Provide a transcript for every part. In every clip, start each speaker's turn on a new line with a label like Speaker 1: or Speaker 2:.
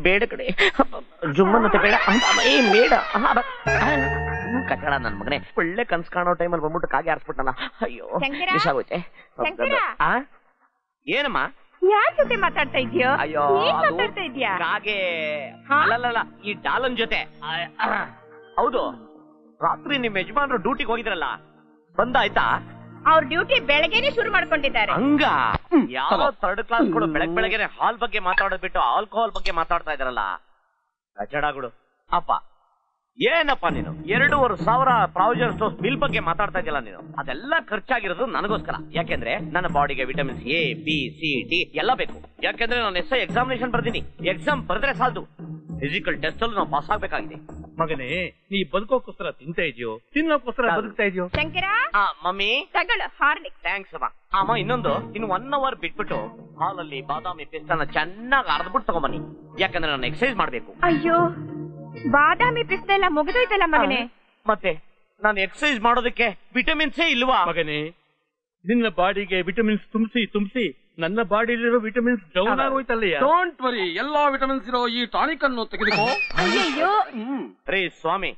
Speaker 1: ಬೇಡ ಕಡೆ ಜುಮ್ಮನತೆ ಬೇಡ ಏ ಬೇಡ ಕಟ್ಟಡ ನನ್ ಮಗನೇ ಒಳ್ಳೆ ಕನ್ಸ್ ಕಾಣೋ ಟೈಮಲ್ಲಿ ಬಂದ್ಬಿಟ್ಟು ಕಾಗೆ ಆರಿಸ್ಬಿಟ್ಟನಲ್ಲ. ಅಯ್ಯೋ ವಿಷ ಆಗೋಯ್ತೆ. ಏನಮ್ಮ
Speaker 2: ಯಾರ ಜೊತೆ ಮಾತಾಡ್ತಾ ಇದೀಯೋ?
Speaker 1: ಅಯ್ಯೋ
Speaker 2: ಮಾತಾಡ್ತಾ ಇದ್ಯಾ?
Speaker 1: ಕಾಗೆ ಅಲ್ಲಲ್ಲ ಈ ಡಾಲನ್ ಜೊತೆ. ಹೌದು, ರಾತ್ರಿ ನಿಮ್ ಯಜಮಾನ್ರು ಡ್ಯೂಟಿಗೆ ಹೋಗಿದ್ರಲ್ಲ, ಬಂದಾಯ್ತಾ?
Speaker 2: ಅವ್ರ ಡ್ಯೂಟಿ ಬೆಳಗ್ಗೆನೆ ಶುರು ಮಾಡ್ಕೊಂಡಿದ್ದಾರೆ.
Speaker 1: ಹಂಗ ಯಾವ ಥರ್ಡ್ ಕ್ಲಾಸ್ ಕೊಡು ಬೆಳಗ್ಗೆ ಹಾಲ್ ಬಗ್ಗೆ ಮಾತಾಡೋದ್ ಬಿಟ್ಟು ಆಲ್ಕೋಹಾಲ್ ಬಗ್ಗೆ ಮಾತಾಡ್ತಾ ಇದಾರಲ್ಲ. ಕಚಡಗಳು ಅಪ್ಪ, ಏನಪ್ಪ ನೀನು 2,500 ಪ್ರಾವಿಷನ್ ಸ್ಟೋರ್ಸ್ ಬಿಲ್ ಬಗ್ಗೆ ಮಾತಾಡ್ತಾ ಇದೆಯಲ್ಲ ನೀನು. ಅದೆಲ್ಲ ಖರ್ಚಾಗಿರೋದು ನನಗೋಸ್ಕರ. ಯಾಕೆಂದ್ರೆ ನನ್ನ ಬಾಡಿಗೆ vitamins A B C D ಎಲ್ಲ ಬೇಕು. ಯಾಕೆಂದ್ರೆ ನಾನು SI ಎಕ್ಸಾಮಿನೇಷನ್ ಬರ್ತೀನಿ. ಎಕ್ಸಾಮ್ ಬರೆದ್ರೆ ಸಾಲದು, ಫಿಸಿಕಲ್ ಟೆಸ್ಟ್ ಅಲ್ಲಿ ನಾವು ಪಾಸ್ ಆಗ್ಬೇಕಾಗಿದೆ.
Speaker 3: ಮಗನೇ, ನೀ ಬದುಕೋಕ್ಕೋಸ್ಕರ ತಿಂತಾ ಇದೆಯೋ, ತಿನ್ನೋಕ್ಕೋಸ್ಕರ ಬದುಕ್ತಾ ಇದೆಯೋ?
Speaker 2: ಶಂಕರ,
Speaker 1: ಮಮ್ಮಿ
Speaker 2: ತಗೊಳ್ಳು ಹಾರ್ಲಿಕ್ಸ್.
Speaker 1: ಥ್ಯಾಂಕ್ಸ್ ಅಮ್ಮ. ಅಮ್ಮ ಇನ್ನೊಂದು, ಇನ್ನು 1 hour ಬಿಟ್ಬಿಟ್ಟು ಹಾಲಲ್ಲಿ ಬಾದಾಮಿ ಪಿಸ್ತಾನ ಚೆನ್ನಾಗಿ ಅರ್ದ್ಬಿಟ್ಟು ತಗೊಂಬನ್ನಿ. ಯಾಕಂದ್ರೆ ನಾನು ಎಕ್ಸರ್ಸೈಸ್ ಮಾಡ್ಬೇಕು.
Speaker 2: ಅಯ್ಯೋ, ಬಾದಾಮಿ ಪಿಸ್ತಾ ಎಲ್ಲ ಮುಗಿದೋಯ್ತಲ್ಲ ಮಗನೇ.
Speaker 1: ಮತ್ತೆ ನಾನು ಎಕ್ಸರ್ಸೈಸ್ ಮಾಡೋದಕ್ಕೆ ವಿಟಮಿನ್ಸೇ ಇಲ್ವಾ?
Speaker 3: ಮಗನೇ, ನಿನ್ನ ಬಾಡಿಗೆ ವಿಟಮಿನ್ಸ್ ತುಂಬಿಸಿ ನನ್ನ ಬಾಡಿಲಿರೋ ವಿಟಮಿನ್ಸ್ ಡೌನ್ ಆಗೋಯ್ತಲ್ಲಯ್ಯ.
Speaker 4: ಡೋಂಟ್ ವರಿ, ಎಲ್ಲಾ ವಿಟಮಿನ್ಸ್ ಇರೋ ಈ ಟಾನಿಕ್ ಅನ್ನು ತೆಗೆದುಕೋ.
Speaker 2: ಅಯ್ಯೋ
Speaker 1: ರೇ ಸ್ವಾಮಿ,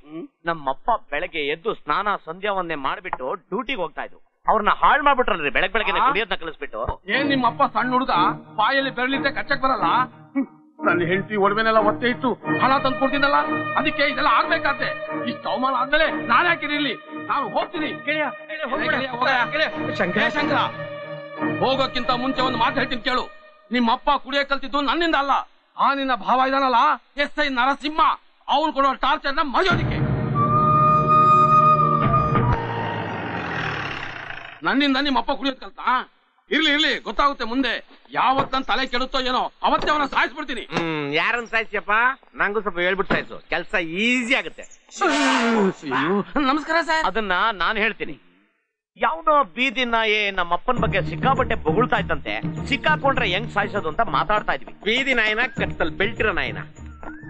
Speaker 1: ನಮ್ಮಪ್ಪ ಬೆಳಗ್ಗೆ ಎದ್ದು ಸ್ನಾನ ಸಂಧ್ಯಾವನ್ನೇ ಮಾಡ್ಬಿಟ್ಟು ಡ್ಯೂಟಿಗೆ ಹೋಗ್ತಾ ಇದ್ರು. ಅವ್ರನ್ನ ಹಾಳು ಮಾಡ್ಬಿಟ್ರಲ್ರಿ ಬೆಳಗ್ಗೆ ಕುಡಿಯೋದನ್ನ ಕಲಿಸ್ಬಿಟ್ಟು.
Speaker 4: ಏನ್ ನಿಮ್ಮ ಅಪ್ಪ ಸಣ್ಣ ಹುಡುಗ, ಬಾಯಲ್ಲಿ ಬೆರಳಿದ್ದೆ ಕಚ್ಚಕ್ ಬರಲ್ಲ? ನನ್ನ ಹೆಂಡತಿ ಒಡವೆನೆಲ್ಲ ಒತ್ತೆ ಇಟ್ಟು ಹಣ ತಂದು ಕೊಡ್ತೀನಲ್ಲ, ಅದಕ್ಕೆ ಇದೆಲ್ಲ ಆಗ್ಬೇಕಾದ್ರೆ. ಇಷ್ಟು ಅವಮಾನ ಆದ್ಮೇಲೆ ನಾನು ಯಾಕಿರಲಿ, ನಾನು ಹೋಗ್ತೀನಿ. ಶಂಕರ, ಹೋಗೋಕ್ಕಿಂತ ಮುಂಚೆ ಒಂದು ಮಾತು ಹೇಳ್ತೀನಿ ಕೇಳು. ನಿಮ್ಮ ಅಪ್ಪ ಕುಡಿಯ ಕಲ್ತಿದ್ದು ನನ್ನಿಂದ ಅಲ್ಲ, ಆ ನಿನ್ನ ಭಾವ ಇದಾನಲ್ಲ SI ನರಸಿಂಹ, ಅವನು ಕೊಡೋ ಟಾರ್ಚರ್ನ ಮರೆಯೋದಿಕ್ಕೆ. ನನ್ನಿಂದ ನಿಮ್ಮ ಅಪ್ಪ ಕುಡಿಯೋದ್ ಕಲ್ತಾ? ಇರ್ಲಿ ಗೊತ್ತಾಗುತ್ತೆ ಮುಂದೆ. ಯಾವತ್ ನನ್ ತಲೆ ಕೆಡುತ್ತೋ ಏನೋ ಅವತ್ತೇ ಅವನ ಸಾಯಿಸ್ಬಿಡ್ತೀನಿ.
Speaker 1: ಯಾರನ್ನ ಸಾಯಿಸಿಯಪ್ಪ? ನಂಗೂ ಸ್ವಲ್ಪ ಹೇಳ್ಬಿಟ್ಟು ಸಾಯಿಸು, ಕೆಲಸ ಈಸಿ ಆಗುತ್ತೆ.
Speaker 4: ನಮಸ್ಕಾರ ಸರ್.
Speaker 1: ಅದನ್ನ ನಾನು ಹೇಳ್ತೀನಿ. ಯಾವ್ದೋ ಬೀದಿ ನಾಯಿ ನಮ್ಮಪ್ಪನ ಬಗ್ಗೆ ಸಿಕ್ಕಾಪಟ್ಟೆ ಬೊಗಳ್ತಾ ಇತ್ತಂತೆ. ಸಿಕ್ಕಾಕೊಂಡ್ರೆ ಹೆಂಗ್ ಸಾಯಿಸೋದು ಅಂತ ಮಾತಾಡ್ತಾ ಇದ್ವಿ. ಬೀದಿ ನಾಯಿನ ಕತ್ತಲ್ ಬೆಲ್ಟಿರೋ ನಾಯಿನ?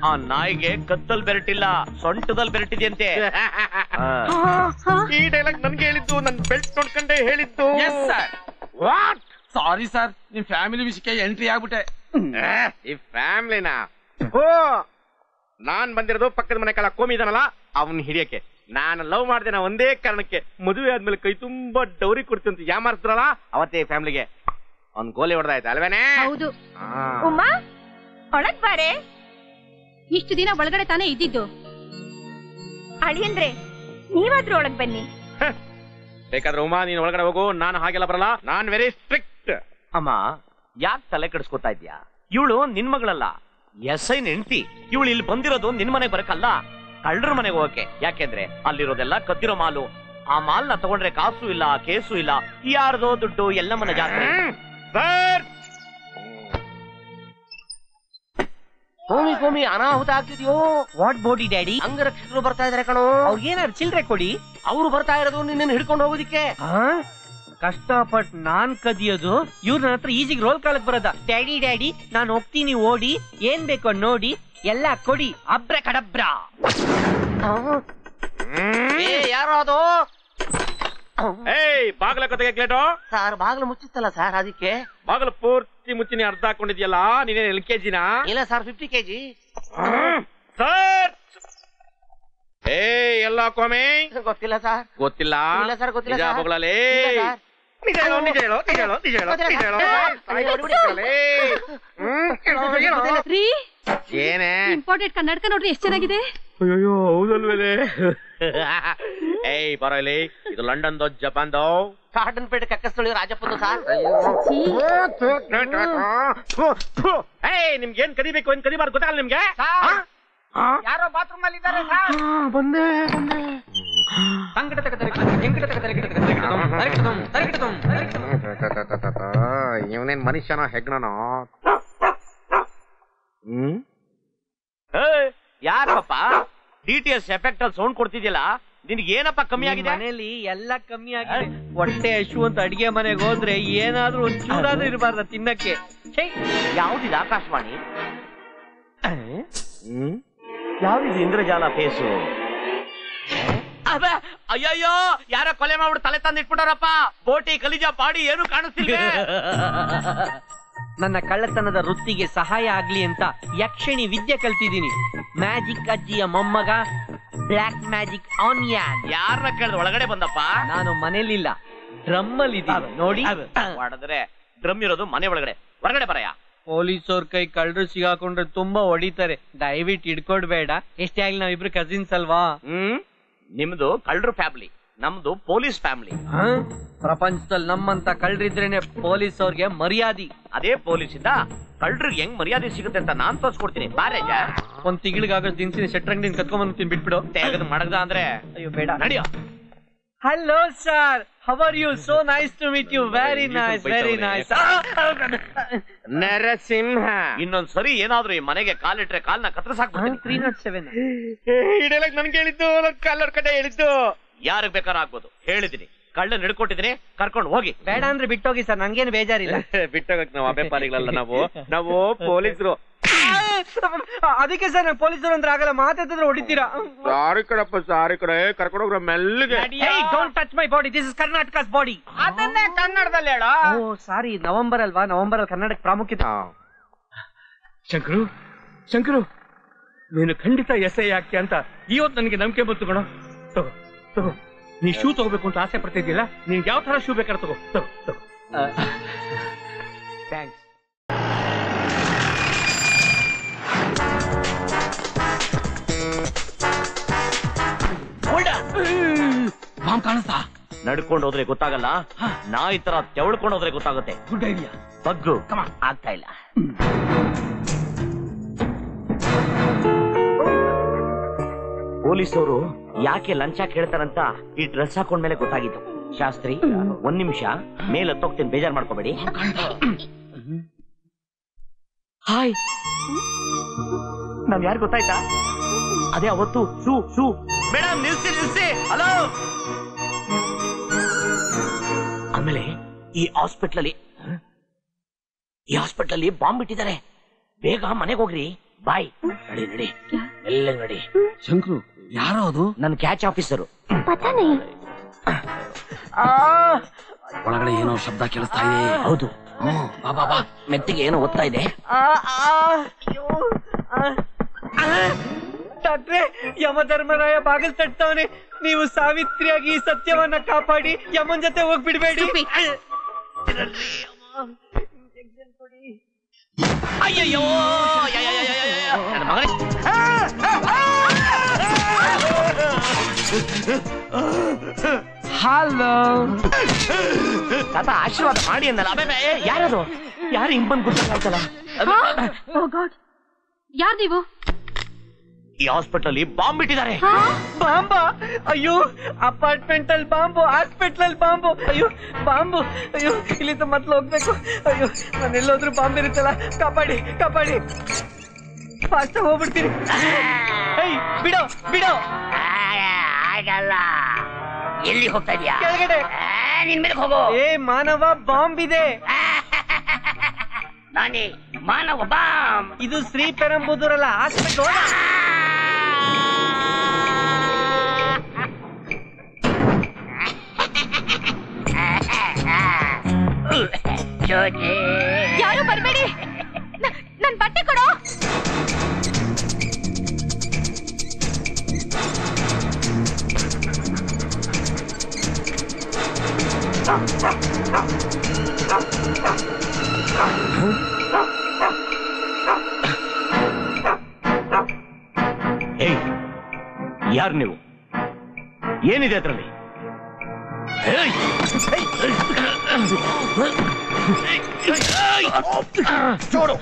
Speaker 1: ಆ ನಾಯಿಗೆ ಕತ್ತಲ್ ಬೆರಟಿಲ್ಲ, ಸೊಂಟದಲ್ಲಿ ಬೆರಟಿದೆಯಂತೆ. ಈ ಡೈಲಾಗ್ ನನ್ಗೆ ಹೇಳಿದ್ದು, ನನ್ ಬೆಲ್ಟ್ ನೋಡ್ಕೊಂಡೆ ಹೇಳಿದ್ದು.
Speaker 4: ವಾಟ್? ಸಾರಿ ಸರ್, ನಿಮ್ ಫ್ಯಾಮಿಲಿ ವಿಷಯಕ್ಕೆ ಎಂಟ್ರಿ ಆಗ್ಬಿಟ್ಟೆ.
Speaker 1: ಈ ಫ್ಯಾಮಿಲಿನ? ಓ, ನಾನ್ ಬಂದಿರೋದು ಪಕ್ಕದ ಮನೆ ಕಾಲ ಕೋಮಿ ಇದನಲ್ಲ ಅವನ್ ಹಿಡಿಯಕ್ಕೆ. ನಾನು ಲವ್ ಮಾಡ್ದೇನ ಒಂದೇ ಕಾರಣಕ್ಕೆ. ಮದುವೆ ಆದ್ಮೇಲೆ ಕೈ ತುಂಬಾ ಡೌರಿ ಕೊಡ್ತೀನಿ ಯಾಮಾರ್ಸ್ತ್ರಲ್ಲ, ಅವತ್ತೇ ಫ್ಯಾಮಿಲಿಗೆ ಅವ್ನ್ ಗೋಲಿ ಹೊಡೆದಾಯ್ತು ಅಲ್ವೇನೆ?
Speaker 2: ಹೌದು. ಉಮ್ಮ, ಒಳಗ್ ಬಾರೆ.
Speaker 5: ಇಷ್ಟು ದಿನ ಒಳಗಡೆ ತಾನೇ ಇದ್ದಿದ್ದು.
Speaker 2: ಅಳಿಯಂದ್ರೆ ನೀವಾದ್ರೂ ಒಳಗ್ ಬನ್ನಿ.
Speaker 1: ಬೇಕಾದ್ರೆ ಉಮಾ ನೀನ್ ಒಳಗಡೆ ಹೋಗು, ನಾನು ಹಾಗೆಲ್ಲ ಬರಲ್ಲ. ನಾನ್ ವೆರಿ ಸ್ಟ್ರಿಕ್ಟ್. ಅಮ್ಮ, ಯಾಕೆ ತಲೆ ಕೆಡಿಸ್ಕೊತಾ ಇದ್ಯಾ? ಇವಳು ನಿನ್ ಮಗಳಲ್ಲ, SI ಹೆಂಡತಿ. ಇವಳು ಇಲ್ಲಿ ಬಂದಿರೋದು ನಿನ್ ಮನೆಗೆ ಬರಕಲ್ಲ, ಕಳ್ಳರ ಮನೆಗೆ ಹೋಗಕ್ಕೆ. ಯಾಕೆಂದ್ರೆ ಅಲ್ಲಿರೋದೆಲ್ಲ ಕತ್ತಿರೋ ಮಾಲು. ಆ ಮಾಲ್ನ ತಗೊಂಡ್ರೆ ಕಾಸು ಇಲ್ಲ, ಕೇಸು ಇಲ್ಲ, ಯಾರ್ದೋ ದುಡ್ಡು ಎಲ್ಲ ಮನೆ ಜಾತ್ರೆ. ಕೋಮಿ ಅನಾಹುತ ಆಗ್ತಿದ್ಯೋ? What body daddy? ಅಂಗರಕ್ಷಕರು ಬರ್ತಾ ಇದಾರೆ ಕಣೋ. ಅವ್ರಿಗೇನಾದ್ರು ಚಿಲ್ರೆ ಕೊಡಿ. ಅವ್ರು ಬರ್ತಾ ಇರೋದು ನಿನ್ನ ಹಿಡ್ಕೊಂಡು ಹೋಗೋದಿಕ್ಕೆ. ಕಷ್ಟಪಟ್ ನಾನ್ ಕದಿಯೋದು, ಇವ್ರ ನನ್ನ ಹತ್ರ ಈಜಿಗೆ ರೋಲ್ ಕಾಲಕ್ ಬರೋದ. ಡ್ಯಾಡಿ ನಾನು ಹೋಗ್ತೀನಿ, ಓಡಿ ಏನ್ ಬೇಕೋ ನೋಡಿ ಎಲ್ಲ ಕೊಡಿ. ಅಬ್ರ ಕಡಬ್ರ. ಯಾರೋ ಅದು? ಬಾಗಿಲ ಕತೆಗೆ ಕ್ಲೇಟೋ ಸರ್. ಬಾಗಿಲು ಮುಚ್ಚಿತ್ತಲ್ಲ ಸರ್, ಅದಕ್ಕೆ. ಬಾಗಿಲು ಪೂರ್ತಿ ಮುಚ್ಚಿನಿ ಅರ್ಧ ಹಾಕೊಂಡಿದ್ಯಲ್ಲ, ನೀನೇ LKG ನಾ? ಇಲ್ಲ ಸರ್, 50 kg ಸರ್. ಎಲ್ಲ ಕೋಮೆ ಗೊತ್ತಿಲ್ಲ ಸರ್. ಗೊತ್ತಿಲ್ಲ? ಇಲ್ಲ ಸರ್, ಗೊತ್ತಿಲ್ಲ. ಬೊಗಳಲೇ ನಿಜ ಏನೇ
Speaker 5: ಇಂಪಾರ್ಟೆಂಟ್ ಕನ್ನಡಕ ನೋಡ್ರಿ, ಎಷ್ಟು ಚೆನ್ನಾಗಿದೆ.
Speaker 1: ಅಯ್ಯೋ ಹೌದಲ್ವೇನೆ. ಬರೋ ಇಲ್ಲಿ. ಇದು ಲಂಡನ್ದು, ಜಪಾನ್ದು, ಕಾಟನ್ ಪೇಟೆ ಕಕ್ಕಸ್ತಳಿ ರಾಜಪ್ಪಂದು ಸರ್. ನಿಮ್ಗೇನ್ ಕದಿಬೇಕು, ಏನ್ ಕದಿಬಾರ್ದು ಗೊತ್ತಾಗಲ್ಲ ನಿಮ್ಗೆ? ಯಾರೋ ಬಾತ್ರೂಮ್ ಅಲ್ಲಿ ಇದ್ದಾರೆ. ಬಂದೆ. ಇವನೇನ್ ಮನುಷ್ಯನೋ ಹೆಗ್ನೋ? ಯಾರಪ್ಪ DTS ಎಫೆಕ್ಟ್ ಅಲ್ಲಿ ಸೌಂಡ್ ಕೊಡ್ತಿದ್ಯಲ್ಲ, ನಿನ್ಗೆ ಏನಪ್ಪ ಕಮ್ಮಿ ಆಗಿದೆ? ಮನೇಲಿ ಎಲ್ಲ ಕಮ್ಮಿ ಆಗಿದೆ. ಹೊಟ್ಟೆ ಹಶು ಅಂತ ಅಡಿಗೆ ಮನೆಗೆ ಹೋದ್ರೆ ಏನಾದ್ರೂ ಒಂದ್ ಚೂರಾದ್ರೂ ಇರಬಾರ್ದ ತಿನ್ನಕ್ಕೆ. ಯಾವ್ದಿದೆ ಆಕಾಶವಾಣಿ? ಯಾವ್ದಿದೆ ಇಂದ್ರಜಾಲ ಫೇಸು? ಅಯ್ಯಯ್ಯೋ, ಯಾರ ಕೊಲೆ ಮಾಡ್ಬಿಟ್ಟು ತಲೆ ತಂದು ಇಟ್ಬಿಟ್ಟಾರಪ್ಪ. ಬೋಟಿ ಕಲಿಜ ಪಾಡಿ ಏನು ಕಾಣಿಸ್ತಿಲ್ಲ.
Speaker 6: ನನ್ನ ಕಳ್ಳತನದ ವೃತ್ತಿಗೆ ಸಹಾಯ ಆಗ್ಲಿ ಅಂತ ಯಕ್ಷಿಣಿ ವಿದ್ಯೆ ಕಲ್ತಿದ್ದೀನಿ. ಮ್ಯಾಜಿಕ್ ಅಜ್ಜಿಯ ಮೊಮ್ಮಗ, ಬ್ಲ್ಯಾಕ್ ಮ್ಯಾಜಿಕ್ ಆನಿಯನ್.
Speaker 1: ಯಾರನ್ನ ಕೇಳಿದ ಒಳಗಡೆ ಬಂದಪ್ಪ?
Speaker 6: ನಾನು ಮನೇಲಿಲ್ಲ, ಡ್ರಮ್ ಅಲ್ಲಿ ನೋಡಿ.
Speaker 1: ಮಾಡಿದ್ರೆ ಡ್ರಮ್ ಇರೋದು ಮನೆ ಒಳಗಡೆ, ಹೊರಗಡೆ ಬರಯ್ಯ.
Speaker 6: ಪೊಲೀಸವ್ರ ಕೈ ಕಳ್ಳರು ಸಿಗಾಕೊಂಡ್ರೆ ತುಂಬಾ ಹೊಡಿತಾರೆ, ದಯವಿಟ್ಟು ಹಿಡ್ಕೊಡ್ಬೇಡ. ಎಷ್ಟೇ ಆಗ್ಲಿ ನಾವಿಬ್ರು ಕಸಿನ್ಸ್ ಅಲ್ವಾ?
Speaker 1: ನಿಮ್ದು ಕಳ್ಳರು ಫ್ಯಾಮಿಲಿ, ನಮ್ದು ಪೊಲೀಸ್ ಫ್ಯಾಮಿಲಿ.
Speaker 6: ಪ್ರಪಂಚದಲ್ಲಿ ನಮ್ಮಂತ ಕಳ್ಳರಿದ್ರೇನೆ ಪೊಲೀಸ್ ಅವ್ರಿಗೆ ಮರ್ಯಾದೆ.
Speaker 1: ಅದೇ ಪೊಲೀಸ್ ಇಂದ ಕಳ್ಳರಿಗೆ ಹೆಂಗ್ ಮರ್ಯಾದೆ ಸಿಗುತ್ತೆ ಅಂತ ನಾನ್ ತೋರ್ಸ್ಕೊಡ್ತೀನಿ. ಬಾರೇಜ
Speaker 6: ಒಂದ್ ತಿಂಗಳಿಗಾಗ ದಿನಸಿನ ಶೆಟ್ರಂಗಡಿನ ಕತ್ಕೊಂಡ್ಬಂದು ಬಿಟ್ಬಿಡು.
Speaker 1: ತೆಗೆದು ಮಾಡದ ಅಂದ್ರೆ
Speaker 6: ಅಯ್ಯೋ ಬೇಡ,
Speaker 1: ನಡಿಯೋ.
Speaker 6: Hello sir, how are you? So nice to meet you. Very nice, very nice.
Speaker 1: Narasimha, ಇನ್ನೊಂದ್ಸರಿ ಏನಾದ್ರು ಈ ಮನೆಗೆ ಕಾಲಿಟ್ರೆ ಕಾಲ್ನ ಕತ್ತರಿಸಾಕ್ಬಿಡ್ತೀನಿ.
Speaker 6: 307
Speaker 1: ಹಿಡಿಯಲಕ್ ನನ್ಗೆ ಹೇಳಿದ್ದು, ಕಾಲರ್ ಕಡೆ ಹೇಳಿದ್ದು. ಯಾರಿಗೆ ಬೇಕಾದ್ರೂ ಆಗ್ಬೋದು, ಹೇಳಿದೀನಿ. ಕಳ್ಳ ಹಿಡ್ಕೊಟ್ಟಿದ್ದೀನಿ, ಕರ್ಕೊಂಡು ಹೋಗಿ.
Speaker 6: ಬೇಡ ಅಂದ್ರೆ ಬಿಟ್ಟೋಗಿ ಸರ್, ನನ್ಗೇನು ಬೇಜಾರಿಲ್ಲ.
Speaker 1: ಬಿಟ್ಟೋಗಕ್ ನಾವು ಅಭ್ಯಪಾರಿಗಳಲ್ಲ, ನಾವು ಪೊಲೀಸರು.
Speaker 6: ಅದಕ್ಕೆ ಸರ್ ನಾನು ಪೊಲೀಸರು ಅಂದ್ರೆ ಆಗಲ್ಲ, ಮಾತಾಡಿದ್ರೆ ಹೊಡಿತೀರಾ.
Speaker 1: ಸಾರಿ ಕಡಪ್ಪ, ಸಾರಿ ಕಡೆ, ಕರ್ಕೊಂಡು ಹೋಗ್ರ ಮೆಲ್ಲಿಗೆ.
Speaker 6: Don't touch my body, this is Karnataka's body.
Speaker 1: ಅದನ್ನೇ ಕನ್ನಡದಲ್ಲಿ ಹೇಳ.
Speaker 6: ಓ ಸಾರಿ, ನವೆಂಬರ್ ಅಲ್ವಾ? ನವೆಂಬರ್ ಅಲ್ಲಿ ಕರ್ನಾಟಕ ಪ್ರಾಮುಖ್ಯತೆ.
Speaker 3: ಶಂಕರು, ನೀನು ಖಂಡಿತ ಎಸ್ ಐ ಆಗ್ತೀಯ ಅಂತ ಇವತ್ತು ನನಗೆ ನಂಬಿಕೆ ಬಂತು ಕಣೋ. ತಗೋ, ನೀ ಶೂ ತಗೋಬೇಕು ಅಂತ ಆಸೆ ಪಡ್ತಿದ್ದಿಲ್ಲ, ನಿನ್ಗೆ ಯಾವ ತರ ಶೂ ಬೇಕಾದ್ರೆ ತಗೋ.
Speaker 6: ಥ್ಯಾಂಕ್ಸ್.
Speaker 4: ಬಾಂಬ್ ಕಾಣಿಸ್ತಾ?
Speaker 1: ನಡ್ಕೊಂಡು ಹೋದ್ರೆ ಗೊತ್ತಾಗಲ್ಲ, ನಾಯಿ ತರ ತೆವಳ್ಕೊಂಡು ಹೋದ್ರೆ ಗೊತ್ತಾಗುತ್ತೆ.
Speaker 4: Good idea.
Speaker 1: ಬಗ್ಗು ಆಗ್ತಾ ಇಲ್ಲ. ಪೊಲೀಸವರು ಯಾಕೆ ಲಂಚ ಕೇಳ್ತಾರಂತ ಈ ಡ್ರೆಸ್ ಹಾಕೊಂಡ್ಮೇಲೆ ಗೊತ್ತಾಗಿತ್ತು. ಶಾಸ್ತ್ರಿ, ಒಂದ್ ನಿಮಿಷ ಮೇಲೆ ಹತ್ತೋಗ್ತೀನಿ, ಬೇಜಾರ್ ಮಾಡ್ಕೋಬೇಡಿ. ಹಾಯ್, ನಾವ್ ಯಾರು ಗೊತ್ತಾಯ್ತಾ? ಅದೇ ಅವತ್ತು ಶೂ ಮೇಡಮ್, ನಿಲ್ಸಿ. ಹಲೋ. ಆಮೇಲೆ ಈ ಹಾಸ್ಪಿಟ್ಲಲ್ಲಿ ಬಾಂಬ್ ಬಿಟ್ಟಿದ್ದಾರೆ. ಬೇಗ ಮನೆಗೆ ಹೋಗ್ರಿ. ಬಾಯ್. ನಡಿ ಎಲ್ಲ ನಡಿ.
Speaker 4: ಶಂಕರು, ಯಾರೋ ಅದು?
Speaker 1: ನನ್ನ ಕ್ಯಾಚ್ ಆಫೀಸರು.
Speaker 4: ಒಳಗಡೆ ಏನೋ ಶಬ್ದ ಕೇಳಿಸ್ತಾ ಇದೆ.
Speaker 1: ಹೌದು. ಬಾ, ಮೆತ್ತಿಗೆ ಏನೋ ಓದ್ತಾ ಇದೆ.
Speaker 6: ಡಾಕ್ಟ್ರೆ, ಯಮಧರ್ಮರಾಯ ಬಾಗಿಲು ತಟ್ಟವನೆ. ನೀವು ಸಾವಿತ್ರಿಯಾಗಿ ಸತ್ಯವನ್ನ ಕಾಪಾಡಿ ಯಮನ್ ಜೊತೆ ಹೋಗ್ಬಿಡ್ಬೇಡಿ.
Speaker 1: ಅಯ್ಯಯ್ಯೋ, ನನ್ನ ಮಗನೇ.
Speaker 6: ಹಲೋ
Speaker 1: ತಾತ, ಆಶೀರ್ವಾದ ಮಾಡಿ ಅಂದಲ್ಲ. ಯಾರು ಹಿಂಬಂದ್ ಗೊತ್ತಾಗ್ತಲ್ಲ.
Speaker 5: ಯಾರು ನೀವು?
Speaker 1: ಈ ಹಾಸ್ಪಿಟಲ್ ಬಾಂಬ್ ಬಿಟ್ಟಿದ್ದಾರೆ.
Speaker 6: ಬಾಂಬಾ? ಅಯ್ಯೋ, ಅಪಾರ್ಟ್ಮೆಂಟ್ ಅಲ್ಲಿ ಬಾಂಬು, ಹಾಸ್ಪಿಟಲ್ ಅಲ್ಲಿ ಬಾಂಬು. ಅಯ್ಯೋ ಬಾಂಬು, ಅಯ್ಯೋ ಇಲ್ಲಿಂದ ಮೊದ್ಲು ಹೋಗ್ಬೇಕು. ಅಯ್ಯೋ, ನಾನು ಎಲ್ಲೋದ್ರೂ ಬಾಂಬ್ ಇರುತ್ತಲ್ಲ, ಕಾಪಾಡಿ. ಫಾಸ್ಟ್ ಹೋಗ್ಬಿಡ್ತೀನಿ. ಬಿಡೋ.
Speaker 1: ಆಗಲ್ಲ. ಎಲ್ಲಿ ಹೋಗ್ತಾ ಇದೀಯಾ?
Speaker 6: ಕೆಳಗಡೆ.
Speaker 1: ನಿನ್ ಮೇಲೆ ಹೋಗೋ.
Speaker 6: ಏ ಮಾನವ, ಬಾಂಬ್ ಇದೆ.
Speaker 1: ನಾನೇ ಮಾನವ ಬಾಂಬ್.
Speaker 6: ಇದು ಶ್ರೀ ಪೆರಂಬುದೂರಲ್ಲ, ಹಾಸ್ಪಿಟಲ್.
Speaker 2: ಯಾರು ಬರ್ಬೇಡಿ, ನನ್ ಬಟ್ಟೆ ಕೊಡೋ.
Speaker 1: ಯಾರು ನೀವು? ಏನಿದೆ ಅದ್ರಲ್ಲಿ? ಚೋಡು.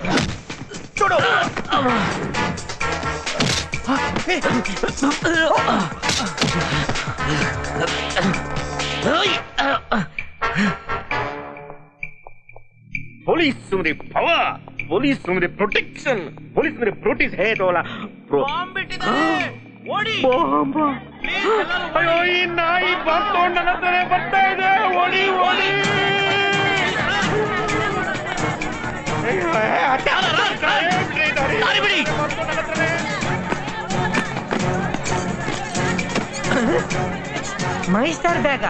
Speaker 1: पुलिस मेरे पावर, पुलिस मेरे प्रोटेक्शन, पुलिस मेरे प्रोटीज है तोला. बॉम्ब बिಟ್ಟಿದ್ದಾರೆ. ಓಡಿ. ಬಾಂಬ್. ಅಯ್ಯೋ, ಈ ನಾಯಿ ಬಂದು ನನ್ನ ತರ ಬರ್ತಾ ಇದೆ. ಓಡಿ. ದಾರಿ ಬಿಡಿ.
Speaker 6: ಮಹಿಸ್ಟಾರ್ ಬ್ಯಾಗ,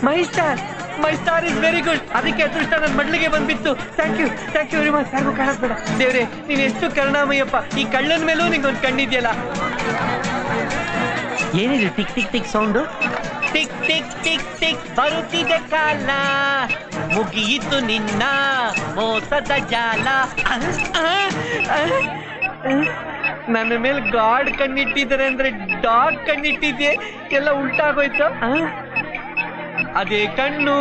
Speaker 6: my star. My star is very good. ಅದಕ್ಕೆ ಅದೃಷ್ಟ ನನ್ನ ಮಡ್ಲಿಗೆ ಬಂದ್ಬಿತ್ತು. Thank you very much. ಯಾರಿಗೂ ಕಾಣಕ್ ಬೇಡ. ದೇವ್ರೆ ನೀನ್ ಎಷ್ಟು ಕರುಣಾಮಯ್ಯಪ್ಪ. ಈ ಕಳ್ಳನ ಮೇಲೂ ನಿಂಗೊಂದು ಕಣ್ಣಿದ್ಯಲ್ಲ. ಏನಿದೆ tick tick tick sound? Tick tick tick tick ಬರುತ್ತಿದೆ ಕಾಲ, ಮುಗಿಯಿತು ನಿನ್ನ ಮೋಸದ ಜಾಲ. ನನ್ನ ಮೇಲೆ ಗಾಡ್ ಕಣ್ಣಿಟ್ಟಿದ್ದಾರೆ ಅಂದ್ರೆ ಡಾಗ್ ಕಣ್ಣಿಟ್ಟಿದ್ಯೆ. ಎಲ್ಲ ಉಲ್ಟಾಗೋಯ್ತು. ಅದೇ ಕಣ್ಣು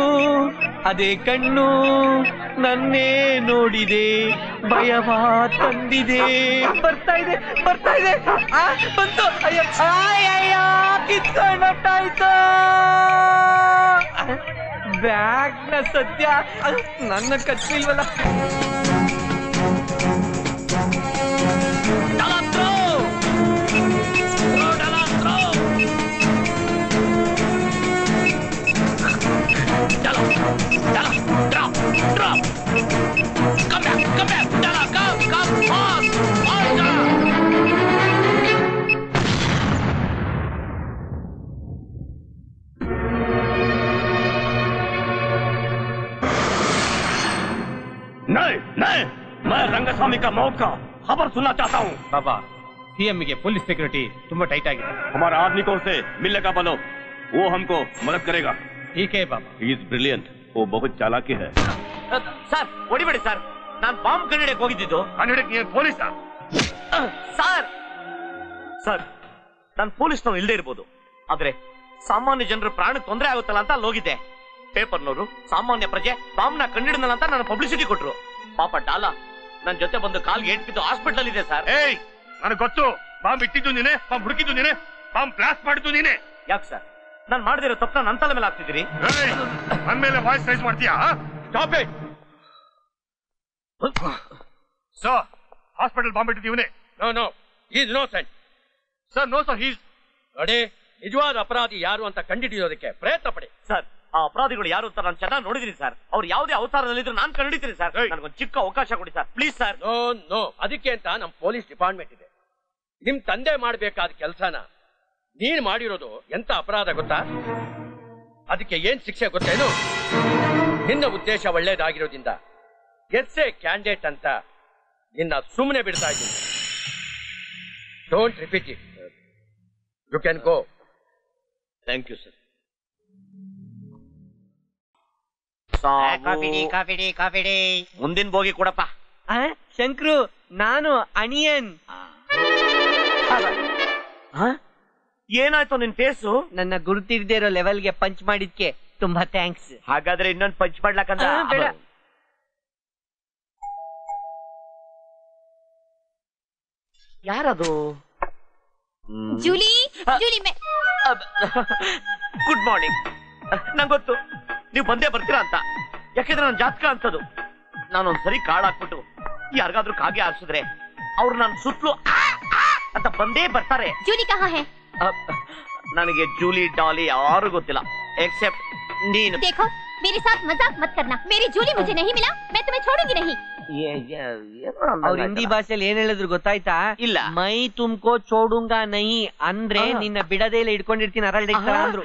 Speaker 6: ನನ್ನೇ ನೋಡಿದೆ, ಭಯವ ತಂದಿದೆ. ಬರ್ತಾ ಇದೆ ಬಂತು. ಅಯ್ಯೋ ಕಿತ್ಕೊಂಡಾಯ್ತು ಬ್ಯಾಗ್ ನ. ಸದ್ಯ ನನ್ನ ಕಚ್ಚಿಲ್ವಲ್ಲ.
Speaker 1: नहीं, मैं रंगस्वामी का मौत का खबर सुनना चाहता हूँ।
Speaker 3: बाबा सीएम के पुलिस सिक्योरिटी ತುಂಬಾ ಟೈಟ್ ಆಗಿದೆ.
Speaker 1: हमारा आदमी को उससे मिलने का बोलो, वो हमको मदद करेगा।
Speaker 3: ठीक है बाबा.
Speaker 1: He is brilliant, वो बहुत चालाकी है. ಸರ್ ಹೊಡಿಬೇಡಿ ಸರ್, ನಾನು ಬಾಂಬ್ ಕಂಡಿಡಕ್ಕೆ ಹೋಗಿದ್ದು. ಪೊಲೀಸ್ ಸರ್ ನಾನು ಪೊಲೀಸ್ನವ್ರು ಇಲ್ಲದೆ ಇರ್ಬೋದು, ಆದ್ರೆ ಸಾಮಾನ್ಯ ಜನರ ಪ್ರಾಣಕ್ಕೆ ತೊಂದರೆ ಆಗುತ್ತಲ್ಲ ಅಂತ ಅಲ್ಲೋಗಿದ್ದೆ. ಪೇಪರ್ನವರು ಸಾಮಾನ್ಯ ಪ್ರಜೆ ಬಾಂಬ್ನ ಕಂಡಿಡಿದ್ನಲ್ಲ ಅಂತ ನಾನು ಪಬ್ಲಿಸಿಟಿ ಕೊಟ್ರು. ಪಾಪ ಡಾಲಾ ನನ್ ಜೊತೆ ಬಂದು ಕಾಲ್ಗೆ ಏಟ್ ಬಿದ್ದು ಹಾಸ್ಪಿಟಲ್ ಇದೆ ಸರ್.
Speaker 7: ನನಗೆ ಗೊತ್ತು, ಬಾಂಬ್ ಇಟ್ಟಿದ್ದು ನೀನೆ, ಬಾಂಬ್ ಹುಡುಕಿದ್ದು ನೀನೆ, ಬಾಂಬ್ ಬ್ಲಾಸ್ಟ್ ಮಾಡಿದ್ದು ನೀನೆ.
Speaker 1: ಯಾಕೆ ಸರ್ ನಾನು ಮಾಡದಿರೋ ತಪ್ಪನ ನನ್ನ ತಲೆ ಮೇಲೆ ಹಾಕ್ತಿದ್ದೀರಿ?
Speaker 7: ನನ್ನ ಮೇಲೆ ವಾಯ್ಸ್ ರೈಸ್ ಮಾಡ್ತೀಯಾ? Stop it sir. Hospital bomb ಇಟ್ಟಿದ್ದೀವನೇ.
Speaker 3: No is innocent
Speaker 7: sir. No sir, he's
Speaker 3: ನೋಡಿ ನಿಜವಾದ ಅಪರಾಧಿ ಯಾರು ಅಂತ ಕಂಡುಹಿಡಿಯೋದಕ್ಕೆ ಪ್ರಯತ್ನ ಪಡಿ
Speaker 1: ಸರ್. ಆ ಅಪರಾಧಿಗಳು ಯಾರು ಅಂತ ನಾನು ಚೆನ್ನಾಗಿ ನೋಡಿದೀನಿ ಸರ್. ಅವ್ರು ಯಾವುದೇ ಅವತಾರದಲ್ಲಿದ್ರು ನಾನು ಕಂಡುಹಿಡಿತೀನಿ ಸರ್. ನನಗೊಂದು ಚಿಕ್ಕ ಅವಕಾಶ ಕೊಡಿ ಸರ್ ಪ್ಲೀಸ್ ಸರ್.
Speaker 3: ನೋ ಅದಕ್ಕೆ ಅಂತ ನಮ್ಮ ಪೊಲೀಸ್ ಡಿಪಾರ್ಟ್ಮೆಂಟ್ ಇದೆ. ನಿಮ್ ತಂದೆ ಮಾಡಬೇಕಾದ ಕೆಲಸನ ನೀನ್ ಮಾಡಿರೋದು ಎಂತ ಅಪರಾಧ ಗೊತ್ತಾ? ಅದಕ್ಕೆ ಏನ್ ಶಿಕ್ಷೆ ಗೊತ್ತೇನು? ನಿನ್ನ ಉದ್ದೇಶ ಒಳ್ಳೇದಾಗಿರೋದ್ರಿಂದ ಎಸ್ ಎ ಕ್ಯಾಂಡಿಡೇಟ್ ಅಂತ ನಿನ್ನ ಸುಮ್ಮನೆ ಬಿಡ್ತಾ ಇದ್ದೀನಿ. Don't repeat it. You can go.
Speaker 1: Thank you sir.
Speaker 6: Coffee
Speaker 1: ಮುಂದಿನ ಬೋಗಿ ಕೊಡಪ್ಪ.
Speaker 6: ಶಂಕ್ರು, ನಾನು ಅಣಿಯನ್.
Speaker 1: ಏನಾಯ್ತು ನಿನ್ ಫೇಸು?
Speaker 6: ನನ್ನ ಗುರುತಿರ್ದೇ ಇರೋ ಲೆವೆಲ್ಗೆ ಪಂಚ್ ಮಾಡಿದ್ಕೆ ತುಂಬಾ ಥ್ಯಾಂಕ್ಸ್.
Speaker 1: ಹಾಗಾದ್ರೆ ಇನ್ನೊಂದು ಪಂಚ್ ಮಾಡ್ಲಕ್ಕಂದ
Speaker 6: ಬೇಡ.
Speaker 1: ಯಾರದು?
Speaker 5: Julie
Speaker 1: good morning. ನಂಗೆ ಗೊತ್ತು ನೀವು ಬಂದೇ ಬರ್ತೀರಾ ಅಂತ, ಯಾಕೆಂದ್ರೆ ನನ್ನ ಜಾತಕ ಅಂತದು. ನಾನೊಂದ್ಸರಿ ಕಾಡ್ ಹಾಕ್ಬಿಟ್ಟು ಯಾರಿಗಾದ್ರೂ ಕಾಗೆ ಆರಿಸಿದ್ರೆ ಅವ್ರು ನನ್ನ ಸುತ್ತಲೂ ಅಂತ ಬಂದೇ ಬರ್ತಾರೆ.
Speaker 5: ಜೂಲಿ ಕಹಾ ಹೈ?
Speaker 1: ನನಗೆ ಜೂಲಿ ಡಾಲಿ ಯಾರು ಗೊತ್ತಿಲ್ಲ ಎಕ್ಸೆಪ್ಟ್ ನೀನು.
Speaker 5: देखो मेरे साथ मजाक मत करना. मेरी जूली मुझे नहीं मिला, मैं तुम्हें छोड़ूंगी नहीं.
Speaker 6: ಅವ್ರ ಹಿಂದಿ ಭಾಷೆಯಲ್ಲಿ ಏನ್ ಹೇಳಿದ್ರು ಗೊತ್ತಾಯ್ತಾ?
Speaker 1: ಇಲ್ಲ.
Speaker 6: ಮೈ ತುಮ್ಕೋ ಚೋಡುಂಗಾ ನೈ ಅಂದ್ರೆ ನಿನ್ನ ಬಿಡದೇ ಇಲ್ಲ ಇಟ್ಕೊಂಡಿರ್ತೀನಿ ಅರಳ್ಡಿಕ್ತರ ಅಂದ್ರು.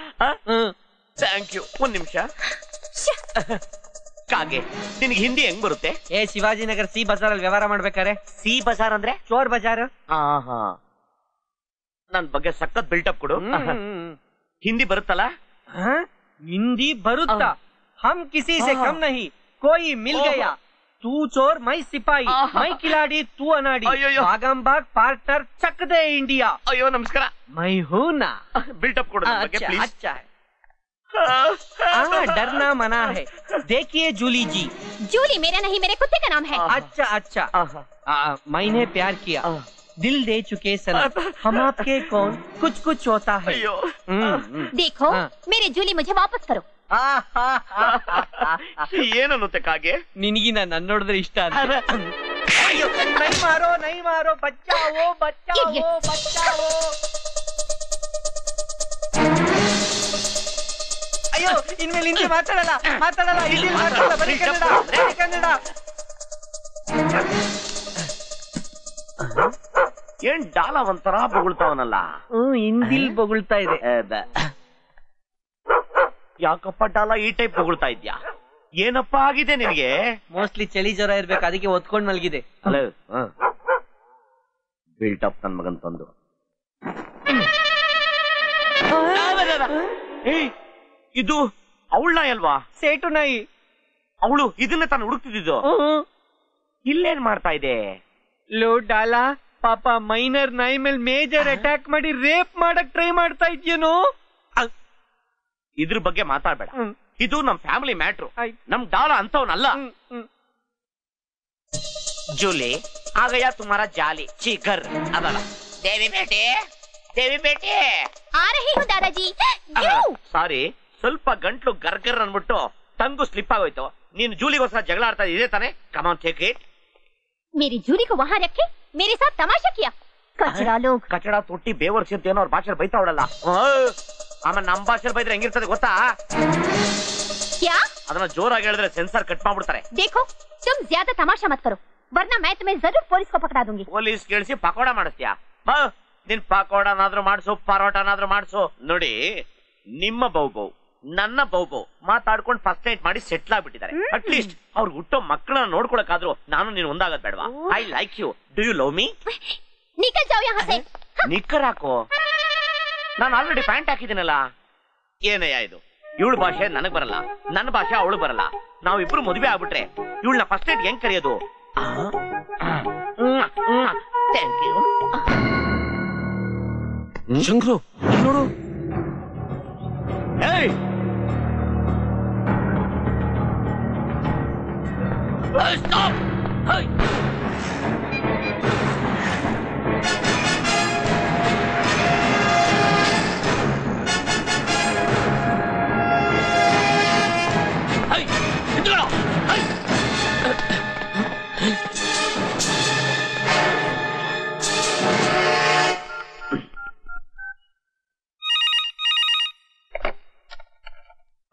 Speaker 1: Thank you. ಒಂದ್ ನಿಮಿಷ. ಕಾಗೆ ನಿನಗೆ ಹಿಂದಿ ಹೆಂಗ್ ಬರುತ್ತೆ?
Speaker 6: ಶಿವಾಜಿನಗರ್ ಸಿ ಬಜಾರ್ ಅಲ್ಲಿ ವ್ಯವಹಾರ ಮಾಡ್ಬೇಕಾರೆ.
Speaker 1: ಸಿ ಬಜಾರ್ ಅಂದ್ರೆ
Speaker 6: ಚೋರ್ ಬಜಾರ್.
Speaker 1: ನನ್ ಬಗ್ಗೆ ಸಖತ್ ಬಿಲ್ಟಪ್ ಕೊಡು. ಹಿಂದಿ ಬರುತ್ತಲ್ಲ?
Speaker 6: ಹಿಂದಿ ಬರುತ್ತಾ? ಹಮ್ ಕಿಸಿ ಸೆ ಕಮ್ ನಹಿ, ಕೋಯಿ ಮಿಲ್ ಗಯಾ, ತೂ ಚೋರ್ ಮೈ ಸಿಪಾಯಿ, ಮೈ ಕಿಲಾಡಿ ತೂ ಅನಾಡಿ, ಭಾಗಂ ಭಾಗ್ ಪಾರ್ಟ್ನರ್ ಚಕ್ ದೇ ಇಂಡಿಯಾ.
Speaker 1: ಅಯ್ಯೋ ನಮಸ್ಕಾರ.
Speaker 6: ಮೈ ಹೂನಾ.
Speaker 1: ಬಿಲ್ಟಪ್ ಕೊಡು ನನ್ನ ಬಗ್ಗೆ ಪ್ಲೀಸ್.
Speaker 6: अच्छा है. डरना मना है. देखिए जूली जी.
Speaker 5: जूली मेरा नहीं, मेरे कुत्ते का नाम है.
Speaker 6: अच्छा मैंने प्यार किया, दिल दे चुके सनम, हम आपके कौन, कुछ कुछ होता है.
Speaker 5: देखो मेरे जूली मुझे वापस करो.
Speaker 1: ಏನನ್ನುತ್ತೆ ಕಾಗೆ?
Speaker 6: ನಿನಗಿನ ನನ್ನ ನೋಡಿದ್ರೆ ಇಷ್ಟ ಅಂತ. ನೈ ಮಾರೋ ಬಚ್ಚಾವೋ ಬಚ್ಚಾವೋ ಬಚ್ಚಾವೋ. ಅಯ್ಯೋ ಇನ್ಮೇಲೆ ಹಿಂದಿ ಮಾತಾಡಲ್ಲ ಹಿಂದಿ ಮಾತಾಡಲ್ಲ, ಬರೀ ಕನ್ನಡ.
Speaker 1: ಏನ್ ಡಾಲ ಒಂಥರ ಬೊಗಳ್ತಾವನಲ್ಲ?
Speaker 6: ಹಿಂದಿಲ್ ಬೊಗಳ್ತಾ ಇದೆ.
Speaker 1: ಯಾಕಪ್ಪ ಡಾಲ ಈ ಟೈಪ್ ಹೊಗಳ್ತಾ ಇದ್ಯಾ? ಏನಪ್ಪ ಆಗಿದೆ ನಿನಗೆ?
Speaker 6: ಮೋಸ್ಟ್ಲಿ ಚಳಿ ಜ್ವರ ಇರ್ಬೇಕು, ಅದಕ್ಕೆ ಒತ್ಕೊಂಡ್ ಮಲಗಿದೆ.
Speaker 1: ಅಲ್ಲ ಬಿಲ್ಟಪ್ ನನ್ ಮಗನ್ ತಂದು. ಇದು ಅವಳ ನಾಯಿ ಅಲ್ವಾ?
Speaker 6: ಸೇಟು ನಾಯಿ.
Speaker 1: ಅವಳು ಇದನ್ನ ತಾನು ಹುಡುಕ್ತಿದ್ದು. ಇಲ್ಲೇನ್ ಮಾಡ್ತಾ ಇದೆ?
Speaker 6: ಲೋ ಡಾಲ, ಪಾಪ ಮೈನರ್ ನಾಯಿ ಮೇಲೆ ಮೇಜರ್ ಅಟ್ಯಾಕ್ ಮಾಡಿ ರೇಪ್ ಮಾಡಕ್ ಟ್ರೈ ಮಾಡ್ತಾ ಇದ್ಯೇನೋ.
Speaker 1: ಇದ್ರ ಬಗ್ಗೆ ಮಾತಾಡ್ಬೇಡ, ಇದು ನಮ್ ಫ್ಯಾಮಿಲಿ ಮ್ಯಾಟ್ರು. ನಮ್ ಡಾಲ ಅಂತವನಲ್ಲ. ಜೂಲಿ ಆಗಯ್ಯ ತುಮಾರ ಜಾಲಿ ಚಿಗರ್ ಅದಲ್ಲ. ದೇವಿ ಬೇಟೆ, ದೇವಿ ಬೇಟೆ
Speaker 5: आ रही हूँ दादाजी।
Speaker 1: ಸಾರಿ, ಸ್ವಲ್ಪ ಗಂಟ್ಲು ಗರ್ಗರ್ ಅನ್ಬಿಟ್ಟು ಟಂಗು ಸ್ಲಿಪ್ ಆಗೋಯ್ತು. ನೀನು ಜೂಲಿಗೋಸ್ಕರ ಜಗಳ ಆಡ್ತಾ ಇದೆ ತಾನೆ? Come on take it.
Speaker 5: मेरी जूली को वहाँ रखे मेरे साथ तमाशा किया। कचरा लोग।
Speaker 1: ಕಚಡ ತೊಟ್ಟಿ ಬೇವರ್ಸಿ ಅಂತ ಏನೋ ಅವ್ರ ಭಾಷೆ ಬೈತಾ ಅವಳಲ್ಲ. ಆಮೇಲೆ ನಮ್ ಭಾಷೆ ಬೈದ್ರೆ ಹೆಂಗಿರ್ತದೆ ಗೊತ್ತಾ?
Speaker 5: क्या?
Speaker 1: ಅದನ್ನ ಜೋರಾಗಿ ಹೇಳಿದ್ರೆ ಸೆನ್ಸರ್ ಕಟ್ ಮಾಡ್ಬಿಡ್ತಾರೆ.
Speaker 5: देखो तुम ज्यादा तमाशा मत करो वरना मैं तुम्हें जरूर पुलिस को पकड़ा दूंगी।
Speaker 1: ಪೊಲೀಸ್ ಕೇಳಿಸಿ ಪಕೋಡ ಮಾಡಿಸ್ತೀಯಾ? ನಿನ್ ಪಕೋಡನಾದ್ರೂ ಮಾಡ್ಸು, ಪರೋಟನಾದ್ರೂ ಮಾಡ್ಸು. ನೋಡಿ, ನಿಮ್ಮ ಬೌಬೌ ನನ್ನ ಬೌಬೌ ಮಾತಾಡ್ಕೊಂಡು ಫಸ್ಟ್ ನೈಟ್ ಮಾಡಿ ಸೆಟ್ಲ್ ಆಗ್ಬಿಟ್ಟಿದ್ದಾರೆ. ಅಟ್ ಲೀಸ್ಟ್ ಅವ್ರಿಗೆ ಹುಟ್ಟೋ ಮಕ್ಕಳನ್ನ ನೋಡ್ಕೊಳಕಾದ್ರೂ ನಾನು ನೀನು ಒಂದಾಗದ್ ಬೇಡವಾ? I like you, do you love me?
Speaker 5: निकल जाओ यहाँ से।
Speaker 1: ನಿಕ್ಕರ್ ಹಾಕೋ, ನಾನು ಆಲ್ರೆಡಿ ಪ್ಯಾಂಟ್ ಹಾಕಿದ್ದೀನಲ್ಲ. ಏನಯ್ಯ ಇದು? ಇವಳ ಭಾಷೆ ನನಗ್ ಬರಲ್ಲ, ನನ್ನ ಭಾಷೆ ಅವಳು ಬರಲ್ಲ. ನಾವಿಬ್ರು ಮದುವೆ ಆಗ್ಬಿಟ್ರೆ ಇವಳನ್ನ ಫಸ್ಟ್ ನೈಟ್ ಹೆಂಗ್ ಕರೆಯೋದು? Thank you. ಶಂಕ್ರು ನೋಡು. ಸ್ಟಾಪ್.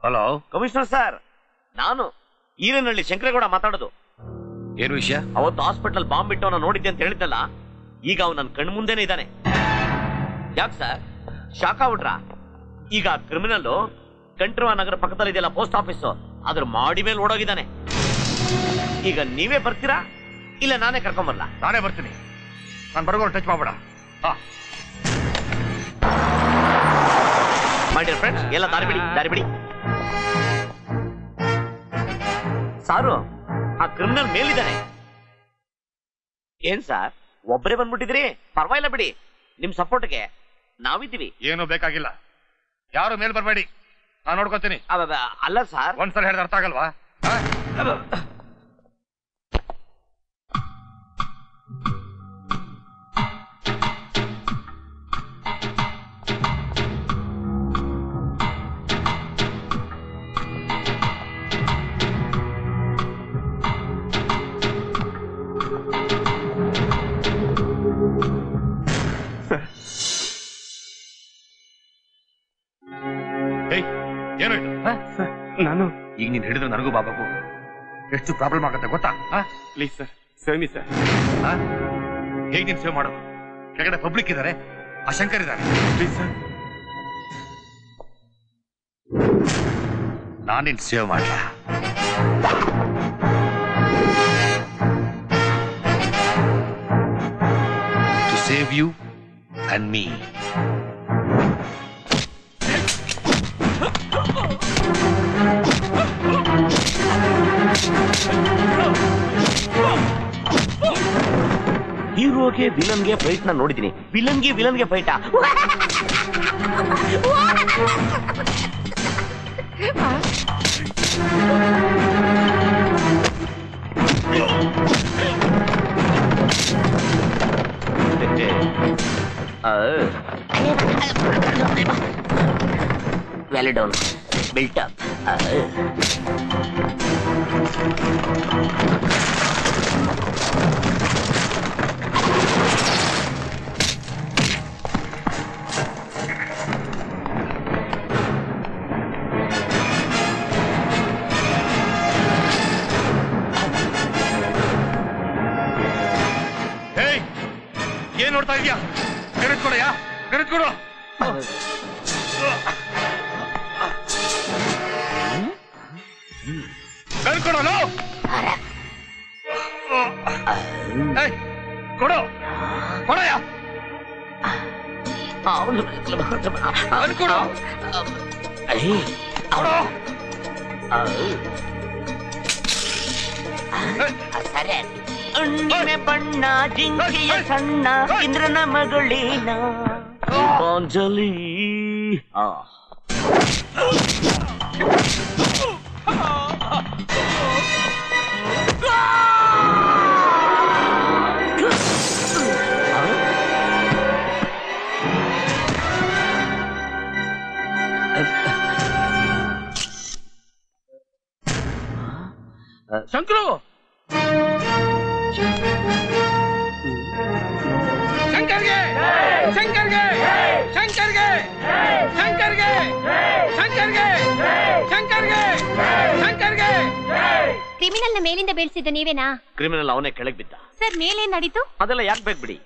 Speaker 7: ಹಲೋ
Speaker 1: ಕಮಿಷನರ್ ಸರ್, ನಾನು ಈರನಹಳ್ಳಿ ಶಂಕರೇಗೌಡ ಮಾತಾಡೋದು.
Speaker 7: ಏನು ವಿಷಯ?
Speaker 1: ಅವತ್ತು ಹಾಸ್ಪಿಟಲ್ ಬಾಂಬ್ ಬಿಟ್ಟು ಅವನ ನೋಡಿದ್ದೆ ಅಂತ ಹೇಳಿದ್ದಲ್ಲ, ಈಗ ಅವ್ನು ನನ್ನ ಕಣ್ಣು ಮುಂದೆನೇ ಇದ್ದಾನೆ. ಯಾಕೆ ಸರ್ ಶಾಕ್ ಆಗ್ಬಿಟ್ರಾ? ಈಗ ಕ್ರಿಮಿನಲ್ ಕಂಠೀರವ ನಗರ ಪಕ್ಕದಲ್ಲಿ ಇದೆಯಲ್ಲ ಪೋಸ್ಟ್ ಆಫೀಸ್, ಅದ್ರ ಮಾಡಿ ಮೇಲೆ ಓಡೋಗಿದ್ದಾನೆ. ಈಗ ನೀವೇ ಬರ್ತೀರಾ ಇಲ್ಲ ನಾನೇ ಕರ್ಕೊಂಬರ್ಲಾ?
Speaker 7: ನಾನೇ ಬರ್ತೀನಿ. ನಾನು ಬರೋರು ಟಚ್ ಮಾಡ್ಬೇಡ.
Speaker 1: ಮೈ ಡಿಯರ್ ಫ್ರೆಂಡ್ಸ್, ಎಲ್ಲ ದಾರಿ ಬಿಡಿ, ದಾರಿ ಬಿಡಿ. ಸಾರು, ಆ ಕ್ರಿಮಿನಲ್ ಮೇಲಿದ್ದಾನೆ. ಏನ್ ಸರ್ ಒಬ್ಬರೇ ಬಂದ್ಬಿಟ್ಟಿದ್ರಿ? ಪರವಾಗಿಲ್ಲ ಬಿಡಿ, ನಿಮ್ ಸಪೋರ್ಟ್ಗೆ ನಾವಿದ್ದೀವಿ.
Speaker 7: ಏನು ಬೇಕಾಗಿಲ್ಲ, ಯಾರು ಮೇಲ್ ಬರಬೇಡಿ, ನಾನು ನೋಡ್ಕೋತೀನಿ.
Speaker 1: ಅಲ್ಲ ಸರ್,
Speaker 7: ಒಂದ್ಸಲ ಹೇಳಿದ್ರೆ ಅರ್ಥ ಆಗಲ್ವಾ?
Speaker 4: ನಾನು
Speaker 7: ಈಗ ನೀನ್ ಹಿಡಿದ್ರೆ ನನಗೂ ಬಾಬಾಗೂ ಎಷ್ಟು ಪ್ರಾಬ್ಲಮ್ ಆಗುತ್ತೆ ಗೊತ್ತಾ?
Speaker 4: Please sir, save me sir.
Speaker 7: ಹೇಗೆ ನೀನ್ ಸೇವ್ ಮಾಡೋದು? ಕೆಳಗಡೆ ಪಬ್ಲಿಕ್ ಇದ್ದಾರೆ, ಆ ಶಂಕರ್ ಇದ್ದಾರೆ.
Speaker 4: ಪ್ಲೀಸ್ ಸರ್,
Speaker 7: ನಾನಿನ್ ಸೇವ್ ಮಾಡಲ. To save you and me.
Speaker 1: ಹೀರೋಗೆ ವಿಲನ್ಗೆ ಫೈಟ್ ನ ನೋಡಿದೀನಿ, ವಿಲನ್ಗೆ ಫೈಟಾ? Well done, built up.
Speaker 7: ಏನ್ ನೋಡ್ತಾ ಇದೀಯಾ? ಗರಜ್ಕೊಡಯ್ಯ, ಗರಜ್ಕೊಡು. ಗನ್ ಕೊಡೋನು ಕೊಡು ಕೊಡಯ್ಯ ಗನ್ ಕೊಡು ಕೊಡು
Speaker 1: ಹುಣ್ಣಿಮೆ ಬಣ್ಣ ಜಿಂಕೆಯ ಸಣ್ಣ ಇಂದ್ರನ ಮಗಳೇನ ಅಂಜಲಿ
Speaker 4: ಶಂಕರು ಶಂಕರ್ಗೆ ಶಂಕರ್ಗೆ ಶಂಕರ್ಗೆ ಶಂಕರ್ಗೆ ಶಂಕರ್ಗೆ ಶಂಕರ್ಗೆ ಶಂಕರ್ಗೆ
Speaker 5: ಕ್ರಿಮಿನಲ್ ನ ಮೇಲಿಂದ ಬೀಳ್ಸಿದ್ದು ನೀವೇನಾ?
Speaker 1: ಕ್ರಿಮಿನಲ್ ಅವನೇ ಕೆಳಗೆ ಬಿದ್ದ
Speaker 5: ಸರ್ ಮೇಲೇನ್ ನಡೀತು?
Speaker 1: ಅದೆಲ್ಲ ಯಾಕೆ ಬೇಕು ಬಿಡಿ,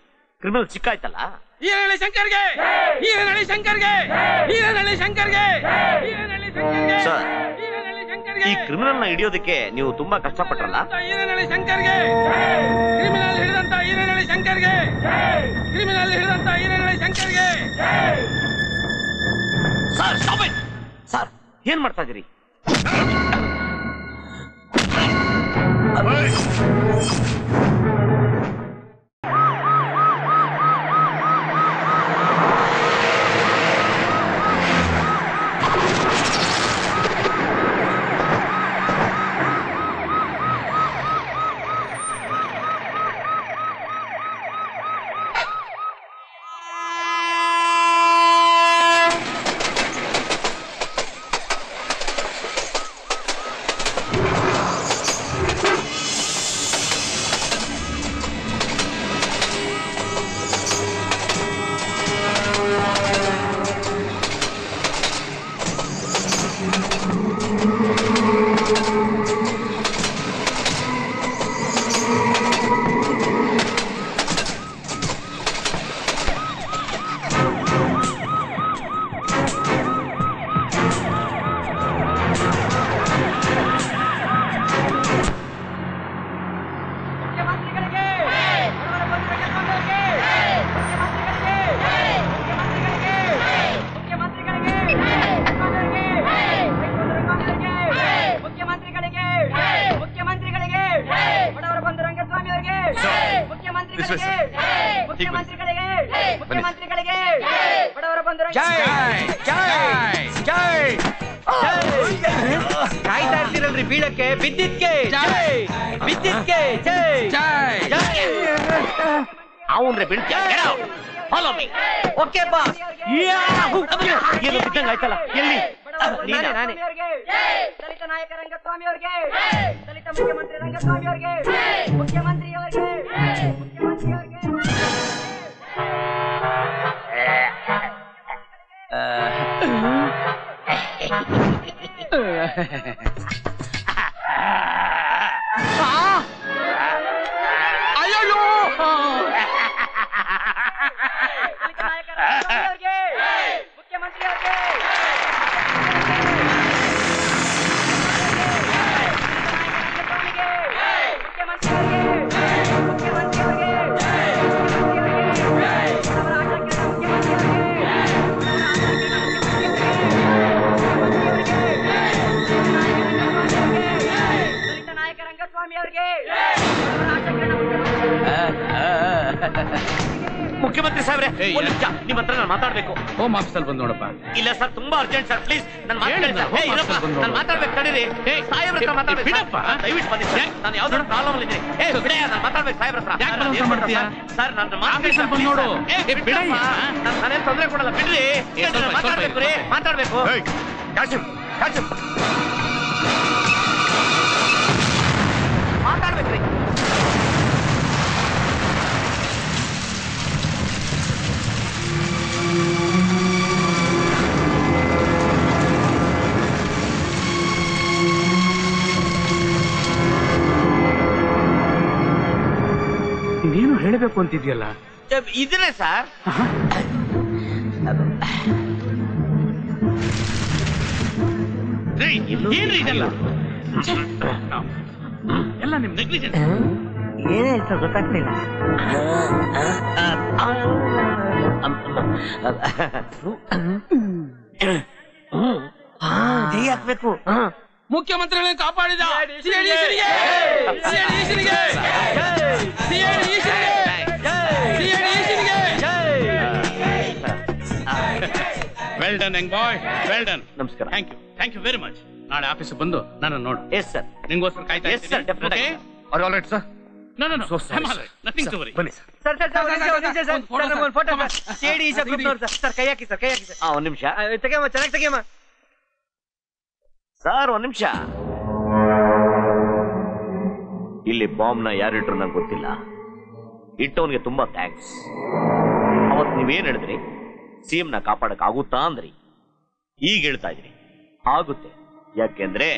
Speaker 1: ಕ್ರಿಮಿನಲ್ ಸಿಕ್ಕಾಯ್ತಲ್ಲ.
Speaker 4: ಈರನಳ್ಳಿ ಶಂಕರ್ಗೆ ಈರನಳ್ಳಿ ಶಂಕರ್ಗೆ ಈರನಳ್ಳಿ ಶಂಕರ್ಗೆ ಈರನಳ್ಳಿ ಶಂಕರ್ಗೆ
Speaker 1: ಸರ್,
Speaker 4: ಈರನಳ್ಳಿ ಶಂಕರ್ಗೆ
Speaker 1: ಈ ಕ್ರಿಮಿನಲ್ ನ ಹಿಡಿಯೋದಕ್ಕೆ ನೀವು ತುಂಬಾ ಕಷ್ಟಪಟ್ರಲ್ಲ.
Speaker 4: ಈರನಳ್ಳಿ ಶಂಕರ್ಗೆ ಕ್ರಿಮಿನಲ್ ಹಿಡಿದಂತ ಈರನಳ್ಳಿ ಶಂಕರ್ಗೆ ಕ್ರಿಮಿನಲ್ ಹಿಡಿದಂತ ಈರನಳ್ಳಿ ಶಂಕರ್ಗೆ.
Speaker 1: ಸರ್ ಸ್ಟಾಪ್ ಇಟ್ ಸರ್, ಏನ್ ಮಾಡ್ತಾ ಇದೀರಿ?
Speaker 6: ಕಾಯ್ತಾ ಇರ್ತೀರಲ್ರಿ ಬೀಳಕ್ಕೆ, ಬಿದ್ದಿದ್ಕೆ ಬಿದ್ದಿದ್ಕೆ ಜೈ ಜೈ.
Speaker 1: ಅವನ್ರೆ ಬೀಳ್ತೀಯ, ಫಾಲೋ ಮೀ.
Speaker 6: Okay boss.
Speaker 1: ಏನು ಬಿದ್ದಂಗ ಆಯ್ತಲ್ಲ, ಎಲ್ಲಿ?
Speaker 6: ನಾನೇ
Speaker 8: ದಲಿತ ನಾಯಕ ರಂಗಸ್ವಾಮಿ ಅವರಿಗೆ, ದಲಿತ ಮುಖ್ಯಮಂತ್ರಿ ರಂಗಸ್ವಾಮಿ ಅವರಿಗೆ, ಮುಖ್ಯಮಂತ್ರಿ ಅವರಿಗೆ, ಮುಖ್ಯಮಂತ್ರಿ ಅವರಿಗೆ.
Speaker 4: ಅಯ್ಯೋ
Speaker 8: ದಲಿತ ನಾಯಕ ರಂಗಸ್ವಾಮಿ ಅವರಿಗೆ, ಮುಖ್ಯಮಂತ್ರಿ ಅವರಿಗೆ.
Speaker 1: ಮುಖ್ಯಮಂತ್ರಿ ಸಾಹೇಬ್ರೆ, ನಿಮ್ಮ ಹತ್ರ ನಾನು ಮಾತಾಡ್ಬೇಕು.
Speaker 4: ಹೋಮ್ ಆಫೀಸಲ್ಲಿ ಬಂದು ನೋಡಪ್ಪ.
Speaker 1: ಇಲ್ಲ ಸರ್, ತುಂಬಾ ಅರ್ಜೆಂಟ್ ಸರ್, ಪ್ಲೀಸ್ ನನ್ನ ಮಾತಾಡ್ಬೇಕು. ತಡೀರಿ, ಸಾಹೇಬ್ರ ಹತ್ರ ಮಾತಾಡ್ಬೇಕು. ದಯವಿಟ್ಟು ಬನ್ನಿ ಸರ್, ನಾನು ಯಾವ್ದಾದ್ರು ಪ್ರಾಬ್ಲಮ್ ಅಲ್ಲಿ ಇದ್ದೀನಿ. ನಾನು ಮಾತಾಡ್ಬೇಕು ಸಾಹೇಬ್ರ ಹತ್ರ. ಸರ್ ನನ್ನ ನೋಡು, ನಾನೇನು ತೊಂದರೆ ಕೊಡಲ್ಲ, ಬಿಡ್ರಿ. ಮಾತಾಡ್ಬೇಕು ರೀ, ಮಾತಾಡ್ಬೇಕು. ಮಾತಾಡ್ಬೇಕ್ರಿ.
Speaker 4: ನೀನು ಹೇಳಬೇಕು ಅಂತಿದ್ಯಲ್ಲ.
Speaker 1: ಇದನ್ನೇ ಸರ್.
Speaker 4: ಏನ್ರಿ ಇದೆಲ್ಲ?
Speaker 7: ಎಲ್ಲ ನಿಮ್ ನೆಗ್ಲಿಜೆನ್ಸ್.
Speaker 6: ಏನ್ ಹೇಳ್ತಾ ಗೊತ್ತಾಗ್ಲಿಲ್ಲ. ಜೈ ಹಾಕ್ಬೇಕು.
Speaker 4: ಮುಖ್ಯಮಂತ್ರಿಗಳನ್ನ ಕಾಪಾಡಿದ
Speaker 7: well done young boy, well done.
Speaker 1: ನಮಸ್ಕಾರ.
Speaker 7: Thank you very much. ನಾಳೆ ಆಫೀಸ್ ಬಂದು ನಾನು ನೋಡು.
Speaker 1: Yes sir.
Speaker 7: ನಿಂಗೋಸ್ಕರ ಕಾಯ್ತಾ
Speaker 1: yes sir, definitely.
Speaker 7: Are all right sir? No nothing to worry.
Speaker 6: ಬನ್ನಿ ಸರ್. ಫೋಟೋ ಸಿಐಡಿ ಈಶಾ ಗ್ರೂಪ್ನವ್ರು ಸರ್. ಕೈ ಹಾಕಿ ಸರ್, ಕೈ ಹಾಕಿ ಸರ್.
Speaker 1: ಒಂದ್ ನಿಮಿಷ
Speaker 6: ತೆಗೆಯಮ್ಮ, ಚೆನ್ನಾಗಿ ತೆಗೆಯಮ್ಮ
Speaker 1: ಸರ್, ಒಂದ್ ನಿಮಿಷ. ಇಲ್ಲಿ ಬಾಂಬ್ನ ಯಾರಿಟ್ರು ನಂಗೆ ಗೊತ್ತಿಲ್ಲ. ಇಟ್ಟವನ್ಗೆ ತುಂಬಾ ಥ್ಯಾಂಕ್ಸ್. ಅವತ್ ನೀವೇನ್ ಹೇಳಿದ್ರಿ, ಸಿಎಂ ನ ಕಾಪಾಡಕ್ ಆಗುತ್ತಾ ಅಂದ್ರಿ. ಈಗ ಹೇಳ್ತಾ ಇದ್ರಿ ಆಗುತ್ತೆ. ಯಾಕೆಂದ್ರೆ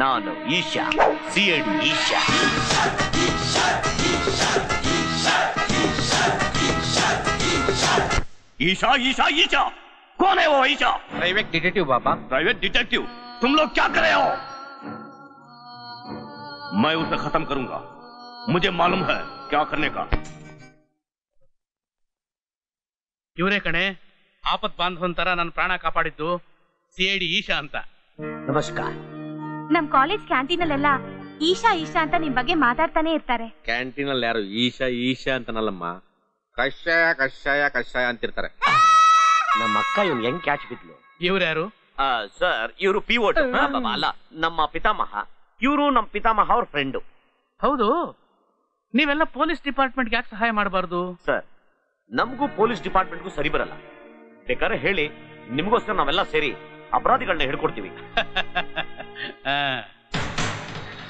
Speaker 1: ನಾನು ಈಶಾ, ಸಿಐಡಿ ಈಶಾ. ईशा ईशा ईशा कौन है वो ईशा?
Speaker 3: प्राइवेट डिटेक्टिव बाबा।
Speaker 1: Private detective? तुम लोग क्या कर रहे हो? मैं उसे खत्म करूंगा, मुझे मालूम है क्या करने का.
Speaker 7: ಇವರೇ ಕಣೆ ಆಪತ್ ಬಾಂಧವಂತರ ನನ್ನ ಪ್ರಾಣ ಕಾಪಾಡಿದ್ದು ಸಿಐಡಿ ಈಶಾ ಅಂತ.
Speaker 1: ನಮಸ್ಕಾರ.
Speaker 2: ನಮ್ ಕಾಲೇಜ್ ಕ್ಯಾಂಟೀನ್ ಅಲ್ಲೆಲ್ಲ ಈಶಾ ಈಶಾ ಅಂತ ನಿಮ್ ಬಗ್ಗೆ ಮಾತಾಡ್ತಾನೆ ಇರ್ತಾರೆ.
Speaker 3: ಕ್ಯಾಂಟೀನ್ ಅಲ್ಲಿ ಯಾರು ಈಶಾ ಈಶಾ ಅಂತನಲ್ಲಮ್ಮ, ಕಷಾಯ ಕಷಾಯ ಕಷಾಯ ಅಂತಿರ್ತಾರೆ.
Speaker 1: ನಮ್ಮ ಅಕ್ಕ ಇವ್ನು ಹೆಂಗ್ ಕ್ಯಾಚ್ ಬಿದ್ಲು.
Speaker 7: ಇವ್ರು ಯಾರು
Speaker 1: ಸರ್? ಇವರು ಪಿವೋಟ್ ಅಲ್ಲ, ನಮ್ಮ ಪಿತಾಮಹ. ಇವರು ನಮ್ಮ ಪಿತಾಮಹ ಅವ್ರ ಫ್ರೆಂಡು.
Speaker 7: ಹೌದು. ನೀವೆಲ್ಲ ಪೊಲೀಸ್ ಡಿಪಾರ್ಟ್ಮೆಂಟ್ಗೆ ಯಾಕೆ ಸಹಾಯ ಮಾಡಬಾರ್ದು?
Speaker 1: ಸರ್, ನಮಗೂ ಪೊಲೀಸ್ ಡಿಪಾರ್ಟ್ಮೆಂಟ್ಗೂ ಸರಿ ಬರಲ್ಲ. ಬೇಕಾದ್ರೆ ಹೇಳಿ, ನಿಮ್ಗೋಸ್ಕರ ನಾವೆಲ್ಲ ಸೇರಿ ಅಪರಾಧಿಗಳನ್ನ ಹಿಡ್ಕೊಡ್ತೀವಿ.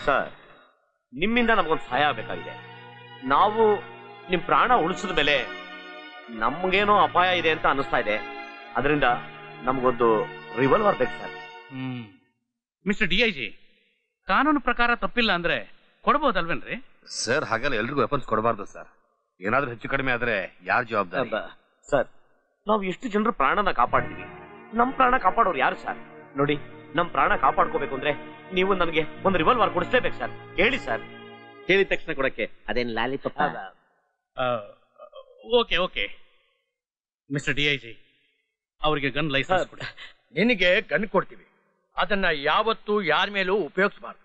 Speaker 1: ಸರ್, ನಿಮ್ಮಿಂದ ನಮಗೊಂದು ಸಹಾಯ ಆಗಬೇಕಾಗಿದೆ. ನಾವು ನಿಮ್ ಪ್ರಾಣ ಉಳಿಸಿದ ಮೇಲೆ ನಮ್ಗೇನೋ ಅಪಾಯ ಇದೆ ಅಂತ ಅನಿಸ್ತಾ ಇದೆ. ಅದರಿಂದ ನಮಗೊಂದು ರಿವಾಲ್ವರ್ ಬೇಕು ಸರ್.
Speaker 7: ಮಿಸ್ಟರ್ ಡಿಐಜಿ, ಕಾನೂನು ಪ್ರಕಾರ ತಪ್ಪಿಲ್ಲ ಅಂದ್ರೆ ಕೊಡ್ಬೋದಲ್ವೇನ್ರಿ?
Speaker 9: ಸರ್, ಹಾಗೆಲ್ಲ ಎಲ್ರಿಗೂ ವೆಪನ್ಸ್ ಕೊಡಬಾರ್ದು ಸರ್. ಏನಾದ್ರೂ ಹೆಚ್ಚು ಕಡಿಮೆ ಆದ್ರೆ ಯಾರು ಜವಾಬ್ದಾರಿ?
Speaker 1: ಸರ್, ನಾವು ಎಷ್ಟು ಜನರು ಪ್ರಾಣನ ಕಾಪಾಡ್ತೀವಿ. ನಮ್ ಪ್ರಾಣ ಕಾಪಾಡೋರು ಯಾರು ಸರ್? ನೋಡಿ, ನಮ್ ಪ್ರಾಣ ಕಾಪಾಡ್ಕೋಬೇಕು ಅಂದ್ರೆ ನೀವು ನನಗೆ ಒಂದು ರಿವಾಲ್ವರ್ ಕೊಡಿಸ್ಲೇಬೇಕು ಸರ್. ಹೇಳಿ ಸರ್.
Speaker 3: ಹೇಳಿದ ತಕ್ಷಣ ಕೊಡಕ್ಕೆ ಅದೇನ್ lollipop?
Speaker 7: Okay okay mister DIG, ಅವರಿಗೆ ಗನ್ ಲೈಸೆನ್ಸ್ ಕೊಡಿ.
Speaker 3: ನಿನಗೆ ಗನ್ ಕೊಡ್ತೀವಿ, ಅದನ್ನ ಯಾವತ್ತೂ ಯಾರ ಮೇಲೂ ಉಪಯೋಗಿಸಬಾರ್ದು.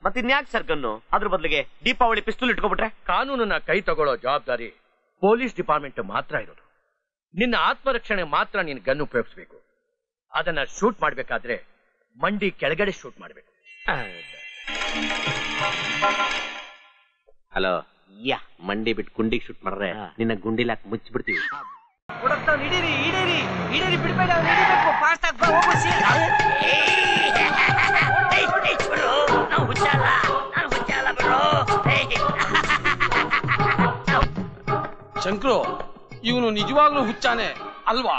Speaker 1: ಮತ್ತಿನ್ಯಾಕ್ ಸರ್ ಗನ್ನು? ಅದ್ರ ಬದಲಿಗೆ ದೀಪಾವಳಿ ಪಿಸ್ತೂಲ್ ಇಟ್ಕೊಬಿಟ್ರೆ?
Speaker 3: ಕಾನೂನನ್ನ ಕೈ ತಗೊಳ್ಳೋ ಜವಾಬ್ದಾರಿ ಪೊಲೀಸ್ ಡಿಪಾರ್ಟ್ಮೆಂಟ್ ಮಾತ್ರ ಇರೋದು. ನಿನ್ನ ಆತ್ಮರಕ್ಷಣೆ ಮಾತ್ರ ನೀನು ಗನ್ ಉಪಯೋಗಿಸಬೇಕು. ಅದನ್ನ ಶೂಟ್ ಮಾಡ್ಬೇಕಾದ್ರೆ ಮಂಡಿ ಕೆಳಗಡೆ ಶೂಟ್ ಮಾಡ್ಬೇಕು. ಹಲೋ, ಯಾ ಮಂಡಿ ಬಿಟ್ಟು ಗುಂಡಿಗೆ ಶೂಟ್ ಮಾಡ್ರೆ ನಿನ್ನ ಗುಂಡಿಲಾಕ್ ಮುಚ್ಚಿಬಿಡ್ತೀವಿ.
Speaker 6: ಹಿಡೀರಿ ಹಿಡೀರಿ ಹಿಡೀರಿ, ಬಿಡ್ಬೇಡ, ಹಿಡಿಬೇಕು. ಫಾಸ್ಟ್ ಆಗಿ ಹೋಗು.
Speaker 4: ಶಂಕರು, ಇವನು ನಿಜವಾಗ್ಲೂ ಹುಚ್ಚಾನೆ ಅಲ್ವಾ?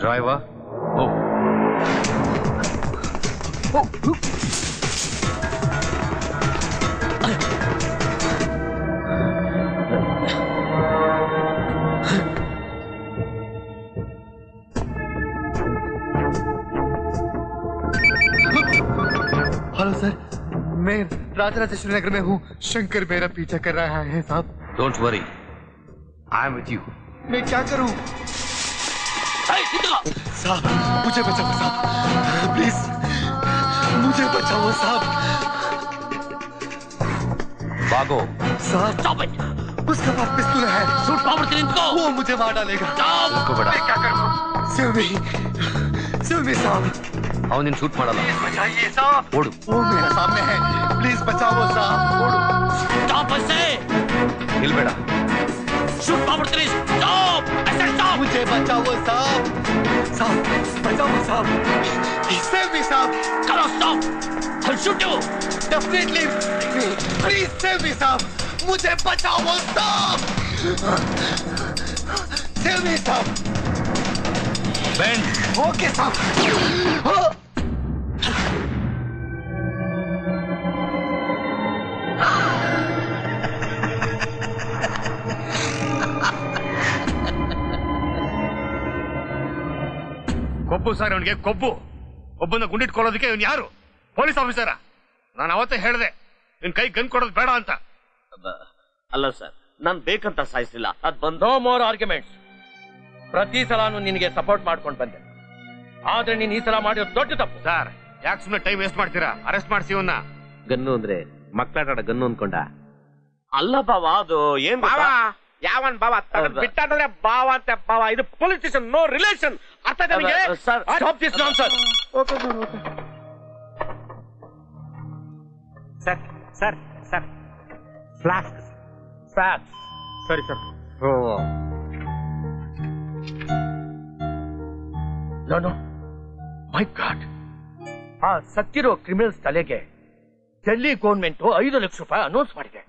Speaker 9: ಡ್ರೈವರ್,
Speaker 10: हेलो सर, मैं राजराजेश्वरी नगर में हूँ. शंकर मेरा पीछा कर रहा है साहब.
Speaker 9: Don't worry, I am with you.
Speaker 10: मैं क्या करूँ साहब? मुझे बचाओ साहब, प्लीज मुझे बचाओ साहब.
Speaker 9: भागो
Speaker 10: साहब, उसके पास पिस्तौल है. वो मुझे मार डालेगा. मैं क्या करूँ? सिमी साहब,
Speaker 9: ಅವನು ನಿನ್ನ ಶೂಟ್ ಮಾಡಲ್ಲ.
Speaker 10: बचाइए साहब.
Speaker 9: ಓಡು.
Speaker 10: वो मेरे सामने है, प्लीज बचाओ साहब.
Speaker 9: ಓಡು. ನಿಲ್ಬೇಡ.
Speaker 10: मुझे बचाओ साहब. साहब Stop, stop. Save me, stop.
Speaker 3: Come on, stop. I'll shoot you.
Speaker 10: Definitely. Please save me, stop. मुझे बचाओ, stop. Save me, stop.
Speaker 9: Bend.
Speaker 10: Okay, stop.
Speaker 9: ಕೊಬ್ಬು ಸರ್ ಅವನಿಗೆ ಕೊಬ್ಬು. ಒಬ್ಬನ ಗುಂಡಿಟ್ಕೊಳ್ಳೋದಕ್ಕೆ ಇವನು ಯಾರು? ಪೊಲೀಸ್ ಆಫೀಸರ? ನಾನು ಅವತ್ತೇ ಹೇಳಿದೆ ನಿನ್ ಕೈ ಗನ್ ಕೊಡೋದು ಬೇಡ ಅಂತ.
Speaker 1: ಅಲ್ಲ ಸರ್, ನಾನ್ ಬೇಕಂತ ಸಾಯಿಸಿಲ್ಲ. ಅದ್ ಬಂದು
Speaker 3: ನೋ ಮೋರ್ ಆರ್ಗ್ಯುಮೆಂಟ್ಸ್. ಪ್ರತಿ ಸಲಾನು ನಿನಗೆ ಸಪೋರ್ಟ್ ಮಾಡ್ಕೊಂಡು ಬಂದೆ, ಆದ್ರೆ ನೀನ್ ಈ ಸಲ ಮಾಡಿರೋದು ದೊಡ್ಡ ತಪ್ಪು.
Speaker 9: ಸರ್ ಯಾಕೆ ಸುಮ್ಮನೆ ಟೈಮ್ ವೇಸ್ಟ್ ಮಾಡ್ತೀರಾ? ಅರೆಸ್ಟ್ ಮಾಡಿಸಿ ಇವನ್ನ.
Speaker 1: ಗನ್ನು ಅಂದ್ರೆ ಮಕ್ಕಳಾಟ ಗನ್ನು ಅನ್ಕೊಂಡ? ಅಲ್ಲ ಬಾವ, ಅದು ಏನ್
Speaker 3: ಯಾವನ್ ಬಾವ ಬಿಟ್ಟಾದ್ರೆ ಬಾವ ಅಂತ ಬಾವ. ಇದು ಪೊಲೀಸ್ ಸ್ಟೇಷನ್, ನೋ ರಿಲೇಷನ್. ಅರ್ಥ ನಿಮಗೆ?
Speaker 1: Sir
Speaker 3: stop this nonsense.
Speaker 6: Sir sir sir flask
Speaker 3: fax.
Speaker 6: ಸರಿ ಸರ್.
Speaker 3: ನೋ ಮೈ ಗಾಡ್, ಆ ಸತ್ತಿರೋ ಕ್ರಿಮಿನಲ್ಸ್ ತಲೆಗೆ ಡೆಲ್ಲಿ ಗೌರ್ಮೆಂಟ್ 5 ಲಕ್ಷ ರೂಪಾಯಿ ಅನೌನ್ಸ್ ಮಾಡಿದೆ.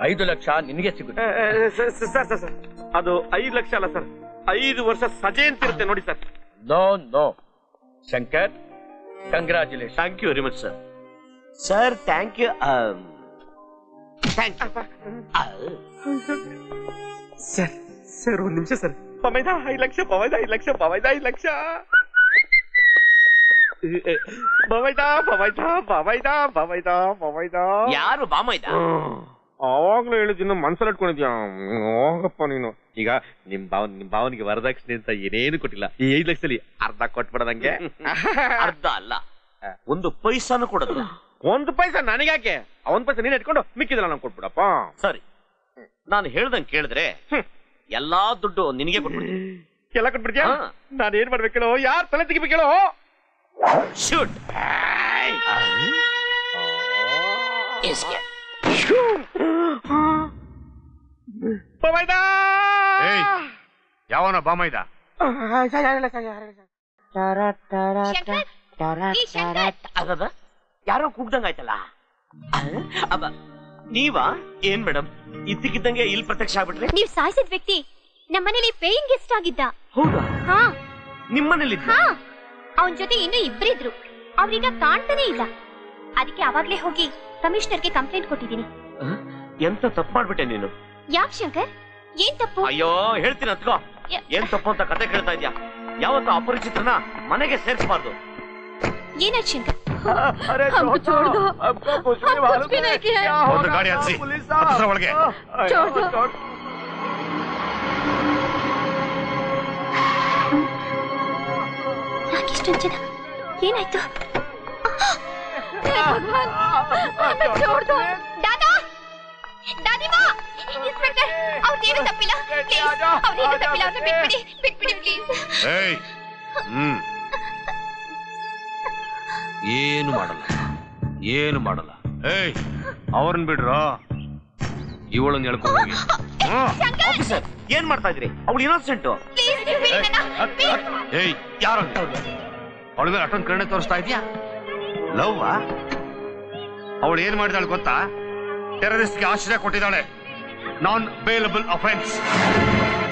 Speaker 3: 5 ಲಕ್ಷ ನಿನಗೆ ಸಿಗುತ್ತೆ.
Speaker 4: ಸರ್ ಅದು 5 ಲಕ್ಷ ಅಲ್ಲ ಸರ್, 5 ವರ್ಷ ಸಜೆ ಅಂತಿರುತ್ತೆ ನೋಡಿ sir.
Speaker 3: No no Shankar, congratulation.
Speaker 1: Thank you very much sir. Sir thank you.
Speaker 4: Sir sir ಒಂದ್ ನಿಮಿಷ ಸರ್. ಪಮೈದ 5 ಲಕ್ಷ, ಪಮೈದ 5 ಲಕ್ಷ, ಪಮೈದ 5 ಲಕ್ಷ.
Speaker 1: ಯಾರು ಬಾಮೈದ?
Speaker 4: ಅವಾಗ್ಲೂ ಹೇಳಿದ್ದೀನಿ, ಮನ್ಸಲ್ಲಿ ಇಟ್ಕೊಂಡಿದ್ಯಾ? ಹೋಗಪ್ಪ ನೀನು. ಈಗ ನಿಮ್ ಭಾವನಿಗೆ ವರದಕ್ಷಿಣೆ ಅಂತ ಏನೇನು ಕೊಟ್ಟಿಲ್ಲ. ಈ 5 ಲಕ್ಷದಲ್ಲಿ ಅರ್ಧ ಕೊಟ್ಬಿಡದಂಗೆ.
Speaker 1: ಅರ್ಧ ಅಲ್ಲ, 1 ಪೈಸಾನು ಕೊಡೋದು.
Speaker 4: 1 ಪೈಸಾ ನನಗ್ಯಾಕೆ? 1 ಪೈಸಾ ನೀನ್ ಇಟ್ಕೊಂಡು ಮಿಕ್ಕಿದಲ್ಲ ನಾನು ಕೊಟ್ಬಿಡಪ್ಪ.
Speaker 1: ಸರಿ, ನಾನು ಹೇಳ್ದಂಗೆ ಕೇಳಿದ್ರೆ ಎಲ್ಲಾ ದುಡ್ಡು ನಿನಗೆ ಕೊಟ್ಬಿಡ್ತೀನಿ.
Speaker 4: ಎಲ್ಲ ಕೊಟ್ಬಿಡ್ತೀಯ? ನಾನು ಏನ್ ಮಾಡ್ಬೇಕೇಳೋ? ಯಾರು ತಲೆ ತೆಗಿಬೇಕೇಳೋ?
Speaker 1: ಶೂಟ್.
Speaker 9: ಯಾವನ ಬಾಮೈದ?
Speaker 1: ಯಾರೋ ಕೂಗ್ದಂಗ ಆಯ್ತಲ್ಲ. ನೀವಾ? ಏನ್ ಮೇಡಮ್ ಇದ್ದಕ್ಕಿದ್ದಂಗೆ ಇಲ್ಲಿ ಪ್ರತ್ಯಕ್ಷ ಆಗ್ಬಿಟ್ರಿ?
Speaker 5: ನೀವ್ ಸಾಯಿಸಿದ ವ್ಯಕ್ತಿ ನಮ್ಮನೇಲಿ ಪೇಯಿಂಗ್ ಗೆಸ್ಟ್ ಆಗಿದ್ದ.
Speaker 1: ಹೌದಾ?
Speaker 5: ಹಾ,
Speaker 1: ನಿಮ್ಮನೇಲಿ?
Speaker 5: ಅವನ್ ಜೊತೆ ಇನ್ನೂ ಇಬ್ರಿದ್ರು. ಅವ್ರೀಗ ಕಾಣ್ತಾನೆ ಇಲ್ಲ. ಅದಕ್ಕೆ ಅವಾಗ್ಲೇ ಹೋಗಿ ಕಮಿಷನರ್ಗೆ ಕಂಪ್ಲೇಂಟ್ ಕೊಟ್ಟಿದ್ದೀನಿ.
Speaker 1: ಎಂತ ತಪ್ಪು ಮಾಡ್ಬಿಟ್ಟೆ ನೀನು?
Speaker 5: ಯಾಕ್ ಶಂಕರ್, ಏನ್ ತಪ್ಪು?
Speaker 1: ಅಯ್ಯೋ ಹೇಳ್ತೀನಿ ಅತ್ಕೋ. ಏನ್ ತಪ್ಪು ಅಂತ ಕತೆ ಕೇಳ್ತಾ ಇದ್ಯಾ? ಯಾವತ್ತ ಅಪರಿಚಿತರನ್ನ ಮನೆಗೆ ಸೇರಿಸಬಾರ್ದು.
Speaker 5: ಏನಾಯ್ತು ಶಂಕರ್?
Speaker 9: ಒಂದು ಗಾಡಿ ಹಚ್ಚಿ ಒಳಗೆ.
Speaker 5: ಯಾಕಿಷ್ಟೊಂದು ಜನ? ಏನಾಯ್ತು? ದಾದಾ, ದಾದಿಮಾ, ಇನ್ಸ್ಪೆಕ್ಟರ್, ಅವ್ರದ್ದೇನು ತಪ್ಪಿಲ್ಲ. ಅವ್ರೇನು ತಪ್ಪಿಲ್ಲ, ಅವ್ರನ್ನ ಬಿಟ್ಬಿಡಿ, ಬಿಟ್ಬಿಡಿ ಪ್ಲೀಸ್.
Speaker 9: ಏನು ಮಾಡಲ್ಲ. ಏಯ್, ಅವ್ರನ್ನ ಬಿಡ್ರ, ಇವಳನ್ನ ಹೇಳ್ಕೊಂಡು ಹೋಗಿ.
Speaker 1: ಆಫೀಸರ್, ಏನ್ ಮಾಡ್ತಾ ಇದ್ರಿ? ಅವಳು ಇನ್ನೋಸೆಂಟ್.
Speaker 9: ಏಯ್, ಯಾರು ಅವಳ ಮೇಲೆ ಅಷ್ಟೊಂದು ಕರುಣೆ ತೋರಿಸ್ತಾ ಇದೀಯಾ? ಲವ್? ಅವಳು ಏನ್ ಮಾಡಿದಾಳೆ ಗೊತ್ತಾ? ಟೆರರಿಸ್ಟ್ಗೆ ಆಶ್ರಯ ಕೊಟ್ಟಿದ್ದಾಳೆ. Non bailable offence.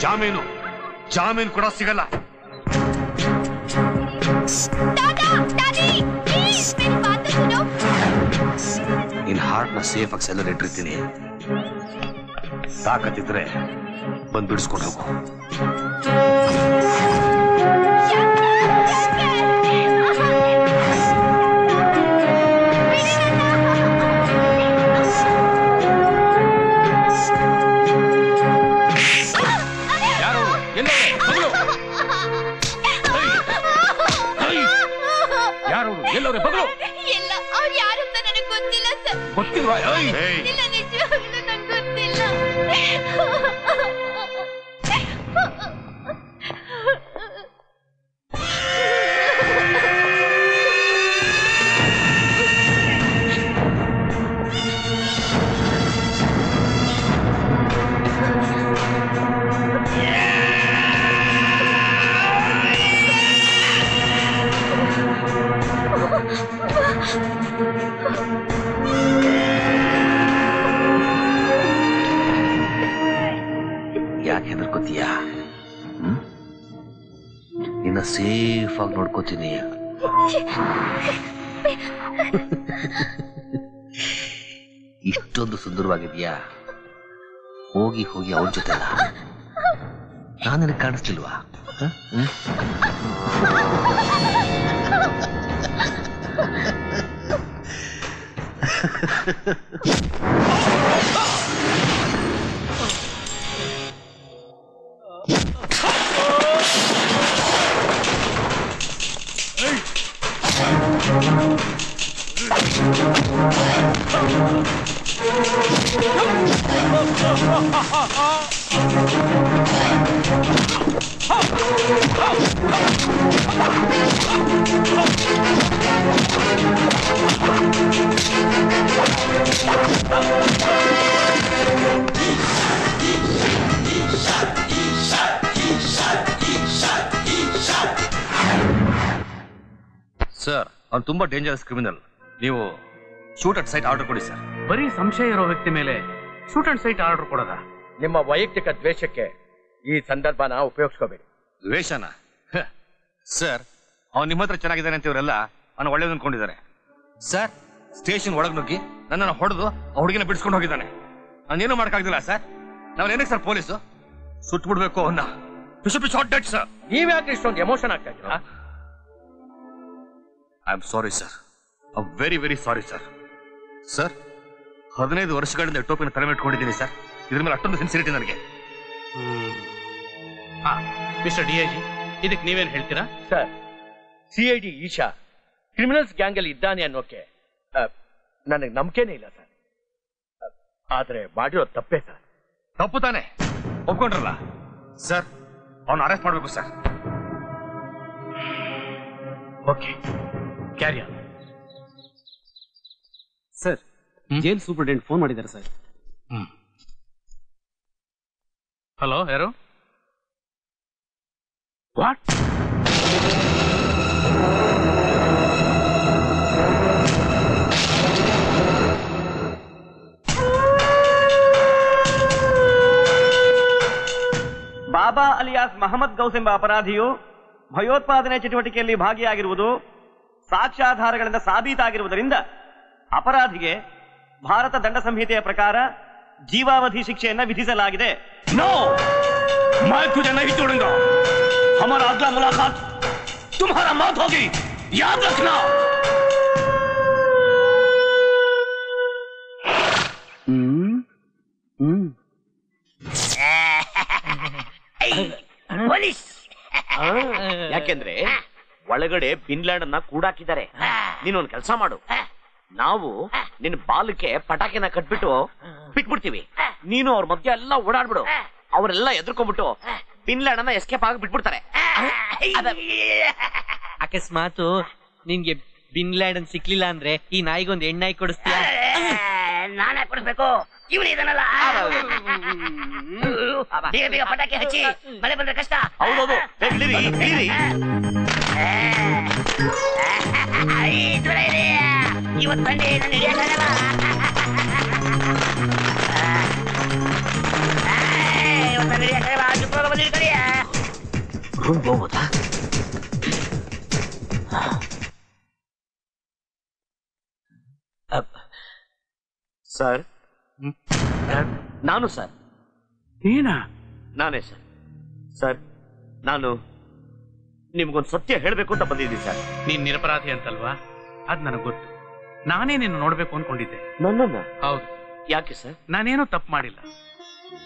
Speaker 9: ಜಾಮೀನು ಕೂಡ ಸಿಗಲ್ಲ. ನಿನ್ ಹಾರ್ಟ್ ನ ಸೇಫ್ ಆಗಿ ಸೆಲ್ಲರ್ ಇಟ್ಟಿರ್ತೀನಿ. ತಾಕತ್ತಿದ್ರೆ ಬಂದು ಬಿಡಿಸ್ಕೊಂಡು ಹೋಗು.
Speaker 3: ಯಾರು? ಎಲ್ಲವ್ರೆ? ಬಗಳು
Speaker 5: ಎಲ್ಲ ಅವ್ರು ಯಾರು ಅಂತ ನನಗೆ ಗೊತ್ತಿಲ್ಲ ಸರ್.
Speaker 3: ಗೊತ್ತಿಲ್ವಾ?
Speaker 5: ಇಲ್ಲ, ನಿಜವಾಗ್ಲೂ ನಂಗೆ ಗೊತ್ತಿಲ್ಲ.
Speaker 9: ಯಾಕೆ ಹೆದರ್ಕೋತೀಯ? ನಿನ್ನ ಸೇಫ್ ಆಗಿ ನೋಡ್ಕೋತೀನಿ. ಇಷ್ಟೊಂದು ಸುಂದರವಾಗಿದ್ಯಾ? ಹೋಗಿ ಹೋಗಿ ಅವಳ ಜೊತೆ ಅಲ್ಲ, ನಾನು ನಿನಗೆ ಕಾಣಿಸ್ತಿಲ್ವಾ? ಸರ್, ಅವ್ನು ತುಂಬಾ ಡೇಂಜರಸ್ ಕ್ರಿಮಿನಲ್. ನೀವು ಶೂಟ್ ಅಟ್ ಸೈಟ್ ಆರ್ಡರ್ ಕೊಡಿ ಸರ್.
Speaker 7: ಬರೀ ಸಂಶಯ ಇರೋ ವ್ಯಕ್ತಿ ಮೇಲೆ ಶೂಟ್ ಅಂಡ್ ಸೈಟ್ ಆರ್ಡರ್ ಕೊಡೋದ?
Speaker 3: ನಿಮ್ಮ ವೈಯಕ್ತಿಕ ದ್ವೇಷಕ್ಕೆ ಈ ಸಂದರ್ಭನ ಉಪಯೋಗಿಸ್ಕೋಬೇಡಿ.
Speaker 9: ದ್ವೇಷನ? ಸರ್, ಅವ್ನು ನಿಮ್ಮ ಹತ್ರ ಚೆನ್ನಾಗಿದ್ದಾನೆ ಅಂತ ಇವರೆಲ್ಲ ಅವನು ಒಳ್ಳೇದು ಅನ್ಕೊಂಡಿದ್ದಾರೆ. ಸರ್, ಸ್ಟೇಷನ್ ಒಳಗೆ ನುಗ್ಗಿ ನನ್ನನ್ನು ಹೊಡೆದು ಆ ಹುಡುಗಿನ ಬಿಡಿಸ್ಕೊಂಡು ಹೋಗಿದ್ದಾನೆ. ನಾನೇನು ಮಾಡಕ್ಕಾಗ್ದಿಲ್ಲ ಸರ್. ನಾವೇನಕ್ಕೆ ಸರ್ ಪೊಲೀಸು? ಸುಟ್ಟು ಬಿಡ್ಬೇಕು ಅವನ್ನ. Shot dead sir.
Speaker 3: ನೀವ್ಯಾಕೆ ಇಷ್ಟೊಂದು ಎಮೋಷನ್ ಆಗ್ತಾ ಇದ್ದೀರಾ?
Speaker 9: I am sorry sir. I am very very sorry sir. Sir, 15 ವರ್ಷಗಳಿಂದ ಟೋಪಿನ ತಲೆ ಇಟ್ಕೊಂಡಿದ್ದೀನಿ ಸರ್. ಇದ್ರ ಮೇಲೆ ಅಷ್ಟೊಂದು ಸಿನ್ಸಿರಿಟಿ ನನಗೆ.
Speaker 7: ಮಿಸ್ಟರ್ ಡಿಐಜಿ, ಇದಕ್ಕೆ ನೀವೇನ್ ಹೇಳ್ತೀರಾ?
Speaker 3: Sir, CID Isha criminals gang ಅಲ್ಲಿ ಇದ್ದಾನೆ ಅನ್ನೋಕೆ ನನಗೆ ನಂಬಿಕೆನೇ ಇಲ್ಲ ಸರ್. ಆದ್ರೆ ಮಾಡಿರೋ ತಪ್ಪೇ ಸರ್.
Speaker 9: ತಪ್ಪು ತಾನೆ ಒಪ್ಕೊಂಡ್ರಲ್ಲ ಸರ್. ಅವನು ಅರೆಸ್ಟ್ ಮಾಡಬೇಕು sir.
Speaker 7: Okay, carry on.
Speaker 11: Sir, jail superintendent phone ಮಾಡಿದ್ದಾರೆ ಸರ್.
Speaker 7: ಹಲೋ, ಯಾರು? ವಾಟ್?
Speaker 12: ಬಾಬಾ ಅಲಿಯಾಸ್ ಮಹಮ್ಮದ್ ಗೌಸ್ ಎಂಬ ಅಪರಾಧಿಯು ಭಯೋತ್ಪಾದನೆ ಚಟುವಟಿಕೆಯಲ್ಲಿ ಭಾಗಿಯಾಗಿರುವುದು ಸಾಕ್ಷ್ಯಾಧಾರಗಳಿಂದ ಸಾಬೀತಾಗಿರುವುದರಿಂದ ಅಪರಾಧಿಗೆ ಭಾರತ ದಂಡ ಸಂಹಿತೆಯ ಪ್ರಕಾರ ಜೀವಾವಧಿ ಶಿಕ್ಷೆಯನ್ನ ವಿಧಿಸಲಾಗಿದೆ.
Speaker 4: नो, मैं तुझे नहीं छोड़ूंगा. हमारा अगला मुलाकात तुम्हारा मौत होगी, याद रखना.
Speaker 1: ಪೊಲೀಸ್ ಯಾಕೆಂದ್ರೆ ಒಳಗಡೆ ಬಿನ್ಲ್ಯಾಡ್ ಅನ್ನ ಕೂಡಾಕಿದ್ದಾರೆ. ನೀನೊಂದು ಕೆಲಸ ಮಾಡು, ನಾವು ನಿನ್ನ ಬಾಲಕ್ಕೆ ಪಟಾಕಿನ ಕಟ್ಬಿಟ್ಟು ಬಿಟ್ಬಿಡ್ತೀವಿ. ನೀನು ಅವ್ರ ಮಧ್ಯೆ ಎಲ್ಲ ಓಡಾಡ್ಬಿಡು. ಅವರೆಲ್ಲ ಎದ್ರಕೊಂಡ್ಬಿಟ್ಟು ಬಿನ್ಲ್ಯಾಡ್ ಅನ್ನ ಎಸ್ಕೇಪ್ ಆಗಿ ಬಿಟ್ಬಿಡ್ತಾರೆ.
Speaker 6: ಅಕಸ್ಮಾತ್ ನಿನ್ಗೆ ಬಿನ್ಲ್ಯಾಡ್ ಅನ್ ಸಿಕ್ಲಿಲ್ಲ ಅಂದ್ರೆ ಈ ನಾಯಿಗೊಂದು ಹೆಣ್ಣಾಯಿ ಕೊಡಿಸ್ತೀಯ?
Speaker 8: ನಾನೇ ಕೊಡಿಸ್ಬೇಕು. ಇವನು ಇದನ್ನಲ್ಲ, ಬೇಗ ಬೇಗ ಪಟಾಕಿ ಹಚ್ಚಿ, ಮಳೆ ಬಂದ್ರೆ ಕಷ್ಟ.
Speaker 1: ಹೌದೌದು,
Speaker 8: ಇವತ್ತು ಸಂಡೆ ನನ್ನ ಹಿಡಿಯಕ್ಕಾಗಲ್ಲ. ಇವತ್ತು ನನ್ನ ಹಿಡಿಯಕ್ಕಾಗಲ್ಲ. ಶುಕ್ರವಾರ ಬಂದು ಹಿಡ್ಕೊಳ್ಳಿ.
Speaker 1: ರೂಮ್ ಹೋಗೋದಾ? ಸರ್, ನಾನು ಸರ್.
Speaker 7: ಏನಾ?
Speaker 1: ನಾನೇ ಸರ್. ಸರ್, ನಾನು ನಿಮ್ಗೊಂದು ಸತ್ಯ ಹೇಳ್ಬೇಕು ಅಂತ ಬಂದಿದ್ದೀನಿ ಸರ್.
Speaker 7: ನೀನ್ ನಿರಪರಾಧಿ ಅಂತಲ್ವಾ? ಅದ್ ನನಗ್ ಗೊತ್ತು. ನಾನೇ ನಿನ್ನ ನೋಡ್ಬೇಕು ಅನ್ಕೊಂಡಿದ್ದೆ.
Speaker 1: ನನ್ನನ್ನ?
Speaker 7: ಹೌದು.
Speaker 1: ಯಾಕೆ ಸರ್?
Speaker 7: ನಾನೇನೋ ತಪ್ಪು ಮಾಡಿಲ್ಲ.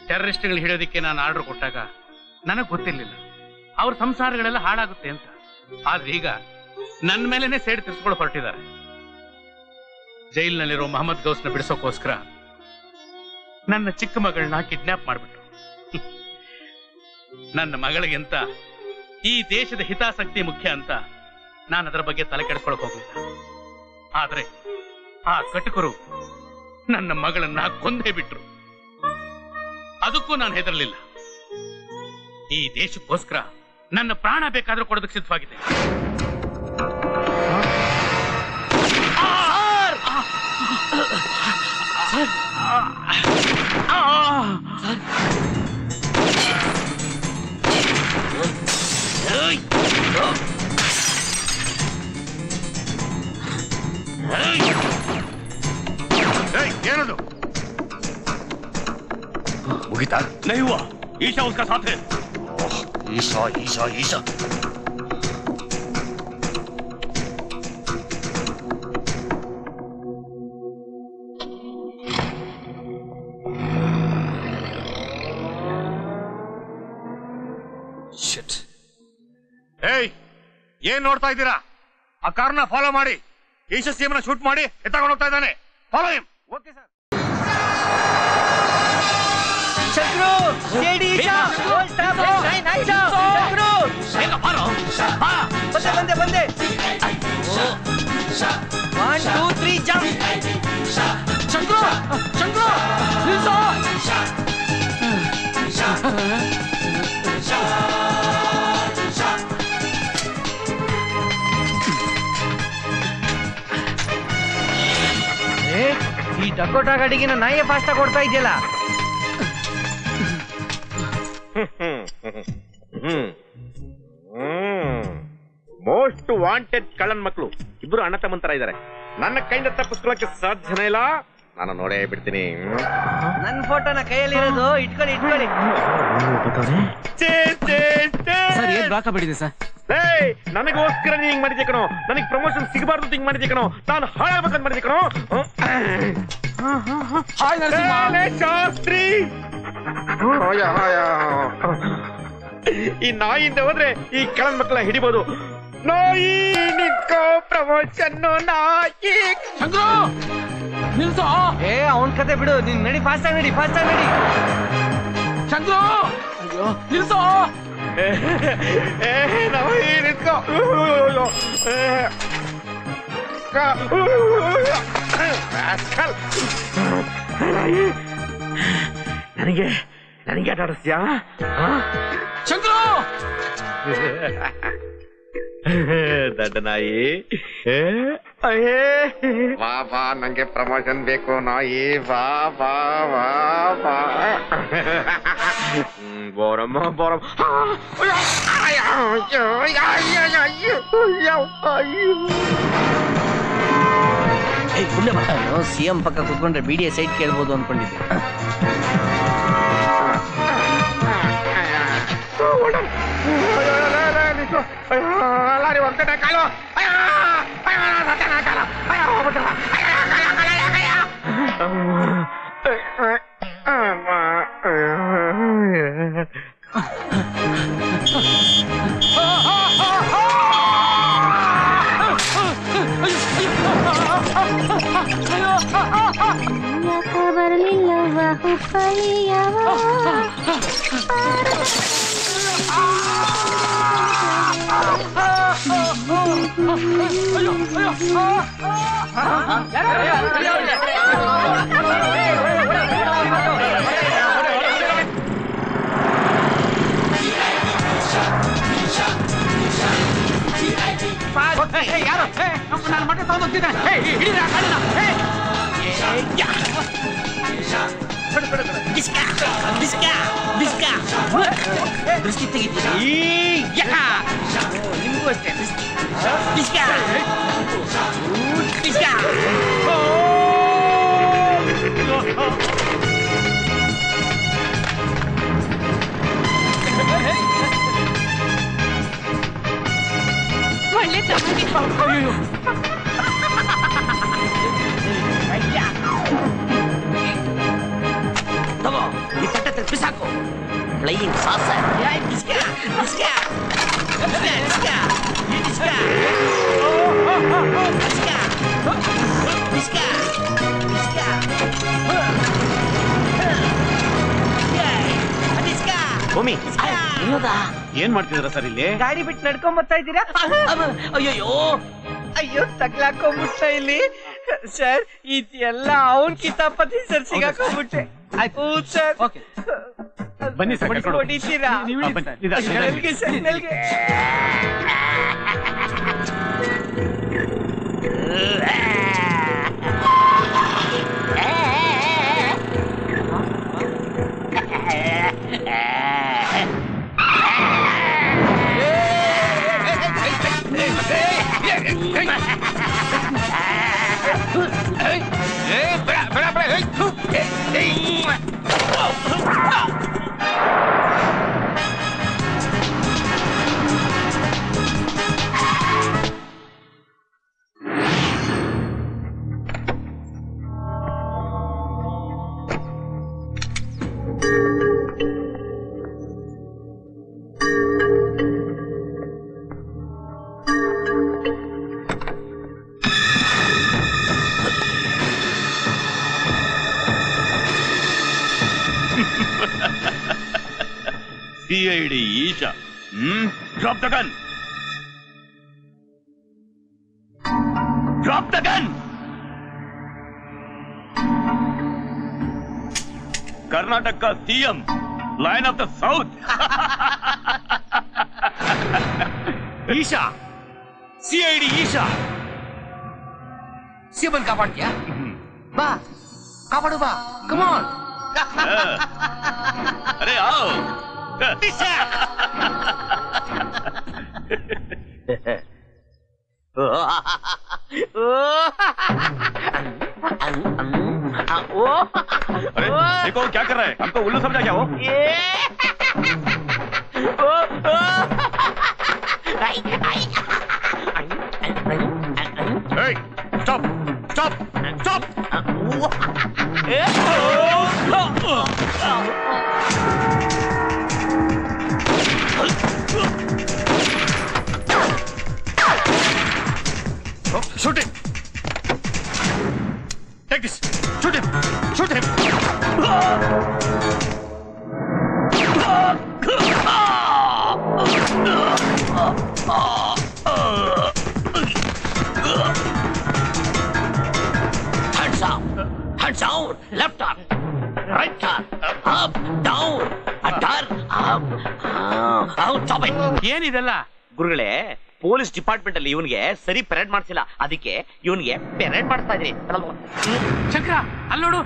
Speaker 7: ಟೆರರಿಸ್ಟ್ಗಳು ಹಿಡಿಯೋದಿಕ್ಕೆ ನಾನು ಆರ್ಡರ್ ಕೊಟ್ಟಾಗ ನನಗ್ ಗೊತ್ತಿರ್ಲಿಲ್ಲ ಅವ್ರ ಸಂಸಾರಗಳೆಲ್ಲ ಹಾಳಾಗುತ್ತೆ ಅಂತ. ಆದ್ರೆ ಈಗ ನನ್ನ ಮೇಲೆನೆ ಸೇಡ್ ತಿರ್ಸ್ಕೊಂಡು ಹೊರಟಿದ್ದಾರೆ. ಜೈಲಿನಲ್ಲಿರೋ ಮಹಮ್ಮದ್ ಗೌಸ್ನ ಬಿಡಿಸೋಕೋಸ್ಕರ ನನ್ನ ಚಿಕ್ಕ ಮಗಳನ್ನ ಕಿಡ್ನಾಪ್ ಮಾಡ್ಬಿಟ್ರು. ನನ್ನ ಮಗಳಿಗೆಂತ ಈ ದೇಶದ ಹಿತಾಸಕ್ತಿ ಮುಖ್ಯ ಅಂತ ನಾನು ಅದರ ಬಗ್ಗೆ ತಲೆ ಕೆಡಿಸ್ಕೊಳಕ್ ಹೋಗ್ಲಿಲ್ಲ. ಆದ್ರೆ ಆ ಕಟುಕರು ನನ್ನ ಮಗಳನ್ನ ಕೊಂದೇ ಬಿಟ್ರು. ಅದಕ್ಕೂ ನಾನು ಹೆದರಲಿಲ್ಲ. ಈ ದೇಶಕ್ಕೋಸ್ಕರ ನನ್ನ ಪ್ರಾಣ ಬೇಕಾದ್ರೂ ಕೊಡೋದಕ್ಕೆ ಸಿದ್ಧವಾಗಿದೆ.
Speaker 9: ಮಾಡೋದು? ಮುಗಿತಾ?
Speaker 1: नहीं हुआ, ईशा उसका साथ है।
Speaker 9: ईशा ईशा ईशा ಏನ್ ನೋಡ್ತಾ ಇದ್ದೀರಾ? ಆ ಕಾರ್ನ ಫಾಲೋ ಮಾಡಿ, ಈಶಾ ಸಿಎಂನ ಶೂಟ್ ಮಾಡಿ ಎತ್ತಕೊಂಡು ಹೋಗ್ತಾ ಇದ್ದಾನೆ. Follow him.
Speaker 6: Okay sir. Chakru CID Isha goal stop nine action. Chakru
Speaker 1: ಬೇಗ ಬಾರೋ, ಬಾ.
Speaker 6: ಬಂದೆ 1 2 3 ಜಂಪ್.
Speaker 4: ಚಂದ್ರು ನಿಲ್ಸೋ.
Speaker 6: ಈ ಡಕೋಟಾ ಗಾಡಿಗೆ ನಾಯಿಗೆ ಫಾಸ್ಟ್ ಆಗಿ ಕೊಡ್ತಾ ಇದೆಯಲ್ಲ.
Speaker 1: ಮೋಸ್ಟ್ ವಾಂಟೆಡ್ ಕಳ್ಳನ್ ಮಕ್ಕಳು ಇಬ್ರು ಅಣ್ಣ ತಮ್ಮಂತರ ಇದ್ದಾರೆ. ನನ್ನ ಕೈಯಿಂದ ತಪ್ಪಿಸ್ಕೊಳ್ಳಕ್ಕೆ ಸಾಧ್ಯನೇ ಇಲ್ಲ. ನಾನು ನೋಡೇ ಬಿಡ್ತೀನಿ.
Speaker 6: ನನ್ನ ಫೋಟೋನ ಕೈಯಲ್ಲಿ ಇರೋದು ಇಟ್ಕೊಳ್ಳಿ.
Speaker 11: ಸರ್ ಏನ್ ಬ್ಲಾಕ್ ಆಗ್ಬಿಟ್ಟಿದೆ ಸರ್?
Speaker 1: ನನಗೋಸ್ಕರ ನೀ ಹಿಂಗ್ ಮಾಡಿದ್ದೆ ಕಣೋ. ನನಗೆ ಪ್ರಮೋಷನ್ ಸಿಗಬಾರ್ದು ಹಿಂಗ್ ಮಾಡಿದ್ದೆ ಕಣೋ. ನಾನು ಹಾಳಾಗ್ಬೇಕಂತ ಮಾಡಿದ್ದೆ ಕಣೋ. ಶಾಸ್ತ್ರಿ, ಈ ನಾಯಿಯಿಂದ ಹೋದ್ರೆ ಈ ಕಳ್ಳನ್ ಮಕ್ಕಳ ಹಿಡಿಬಹುದು. ನಾಯಿ ನಿಕ್ಕೋ ಪ್ರಮೋಷನ್ ನಾಯಿ.
Speaker 4: ಚಂದ್ರು ನಿಲ್ಸೋ.
Speaker 6: ಅವನ್ ಕತೆ ಬಿಡು, ನೀನ್ ನಡಿ, ಫಾಸ್ಟ್ ಆಗಿ ನಡಿ.
Speaker 4: ಚಂದ್ರು ಅಯ್ಯೋ ನಿಲ್ಸೋ.
Speaker 1: ನಾಯಿ ನಿಕ್ಕೋ. ನನಗೆ ಆಟ ಆಡಿಸ್ತೀಯಾ?
Speaker 4: ಚಂದ್ರು
Speaker 1: ದಡ್ಡ ನಾಯಿ.
Speaker 9: ವಾ ಬಾ, ನಂಗೆ ಪ್ರಮೋಷನ್ ಬೇಕು ನಾಯಿ. ಬಾ ಬಾ ಬಾ ಬಾ.
Speaker 1: ಬೋರಮ್ಮ.
Speaker 6: ಸಿಎಂ ಪಕ್ಕ ಕುತ್ಕೊಂಡ್ರೆ ಬಿಡಿಎ ಸೈಟ್ ಕೇಳ್ಬೋದು ಅನ್ಕೊಂಡಿದ್ದೆ.
Speaker 1: ಲಾರಿ ಹೊರಗಡೆ ಕಾಲು.
Speaker 5: ಬರಲಿಲ್ಲವ ಹುಬ್ಬಳ್ಳಿಯವ.
Speaker 4: ಯಾರು ನಾನು ಮಟ್ಟ ತಗೊಂಡೋಗ್ತಿದ್ದೆ.
Speaker 6: ದೃಷ್ಟಿ ತೆಗಿತೀನಿ. ನಿಮಗೂ ಅಷ್ಟೇ.
Speaker 5: ಒಳ್ಳೆ ತಗೊಂಡಿ.
Speaker 1: ತಗೋ, ಈ ತಟ್ಟೆ ಬಿಸಾಕು. Flying saucer. ಭೂಮಿ, ಏನ್ ಮಾಡ್ತಿದಾರ ಸರ್ ಇಲ್ಲಿ?
Speaker 6: ಗಾಡಿ ಬಿಟ್ಟು ನಡ್ಕೊಂಡ್ ಬರ್ತಾ ಇದ್ದೀರಾ? ಅಯ್ಯೋ ತಗ್ಲಾಕೊಂಡ್ಬಿಟ್ಟ ಇಲ್ಲಿ ಸರ್. ಇದೆಲ್ಲ ಅವನ್ ಕಿತಾಪತಿ ಸರ್, ಸಿಗಾಕೊಂಡ್ಬಿಟ್ಟೆ. ಸರ್
Speaker 11: ಬನ್ನಿ ಸರ್,
Speaker 6: ಹೊಡಿತೀರಾ?
Speaker 4: ಬೇಡ
Speaker 13: CID Isha. Drop the gun. Drop the gun. Karnataka CM, Lion of the South.
Speaker 10: Isha, CID Isha, CM कापाड़ क्या? बा, कापाड़ो बा, come on.
Speaker 13: अरे आओ.
Speaker 9: अरे देखो क्या कर रहा है, हमको उल्लू समझा क्या वो? Hey, stop! Stop! Stop! Shoot him! Take this! Shoot him! Shoot him!
Speaker 1: Hands down, left arm, right arm, up, down, turn, up, out, stop it.
Speaker 7: ಏನಿದೆಲ್ಲ
Speaker 1: ಗುರುಗಳೇ, ಪೊಲೀಸ್ ಡಿಪಾರ್ಟ್ಮೆಂಟ್ ಅಲ್ಲಿ ಇವನಿಗೆ ಸರಿ ಪೆರೇಡ್ ಮಾಡಿಸಿಲ್ಲ, ಅದಕ್ಕೆ ಇವನಿಗೆ ಪೆರೇಡ್ ಮಾಡಿಸ್ತಾ ಇದ್ರಿ.
Speaker 7: ಚಕ್ರ ಅಲ್ಲಿ ನೋಡು.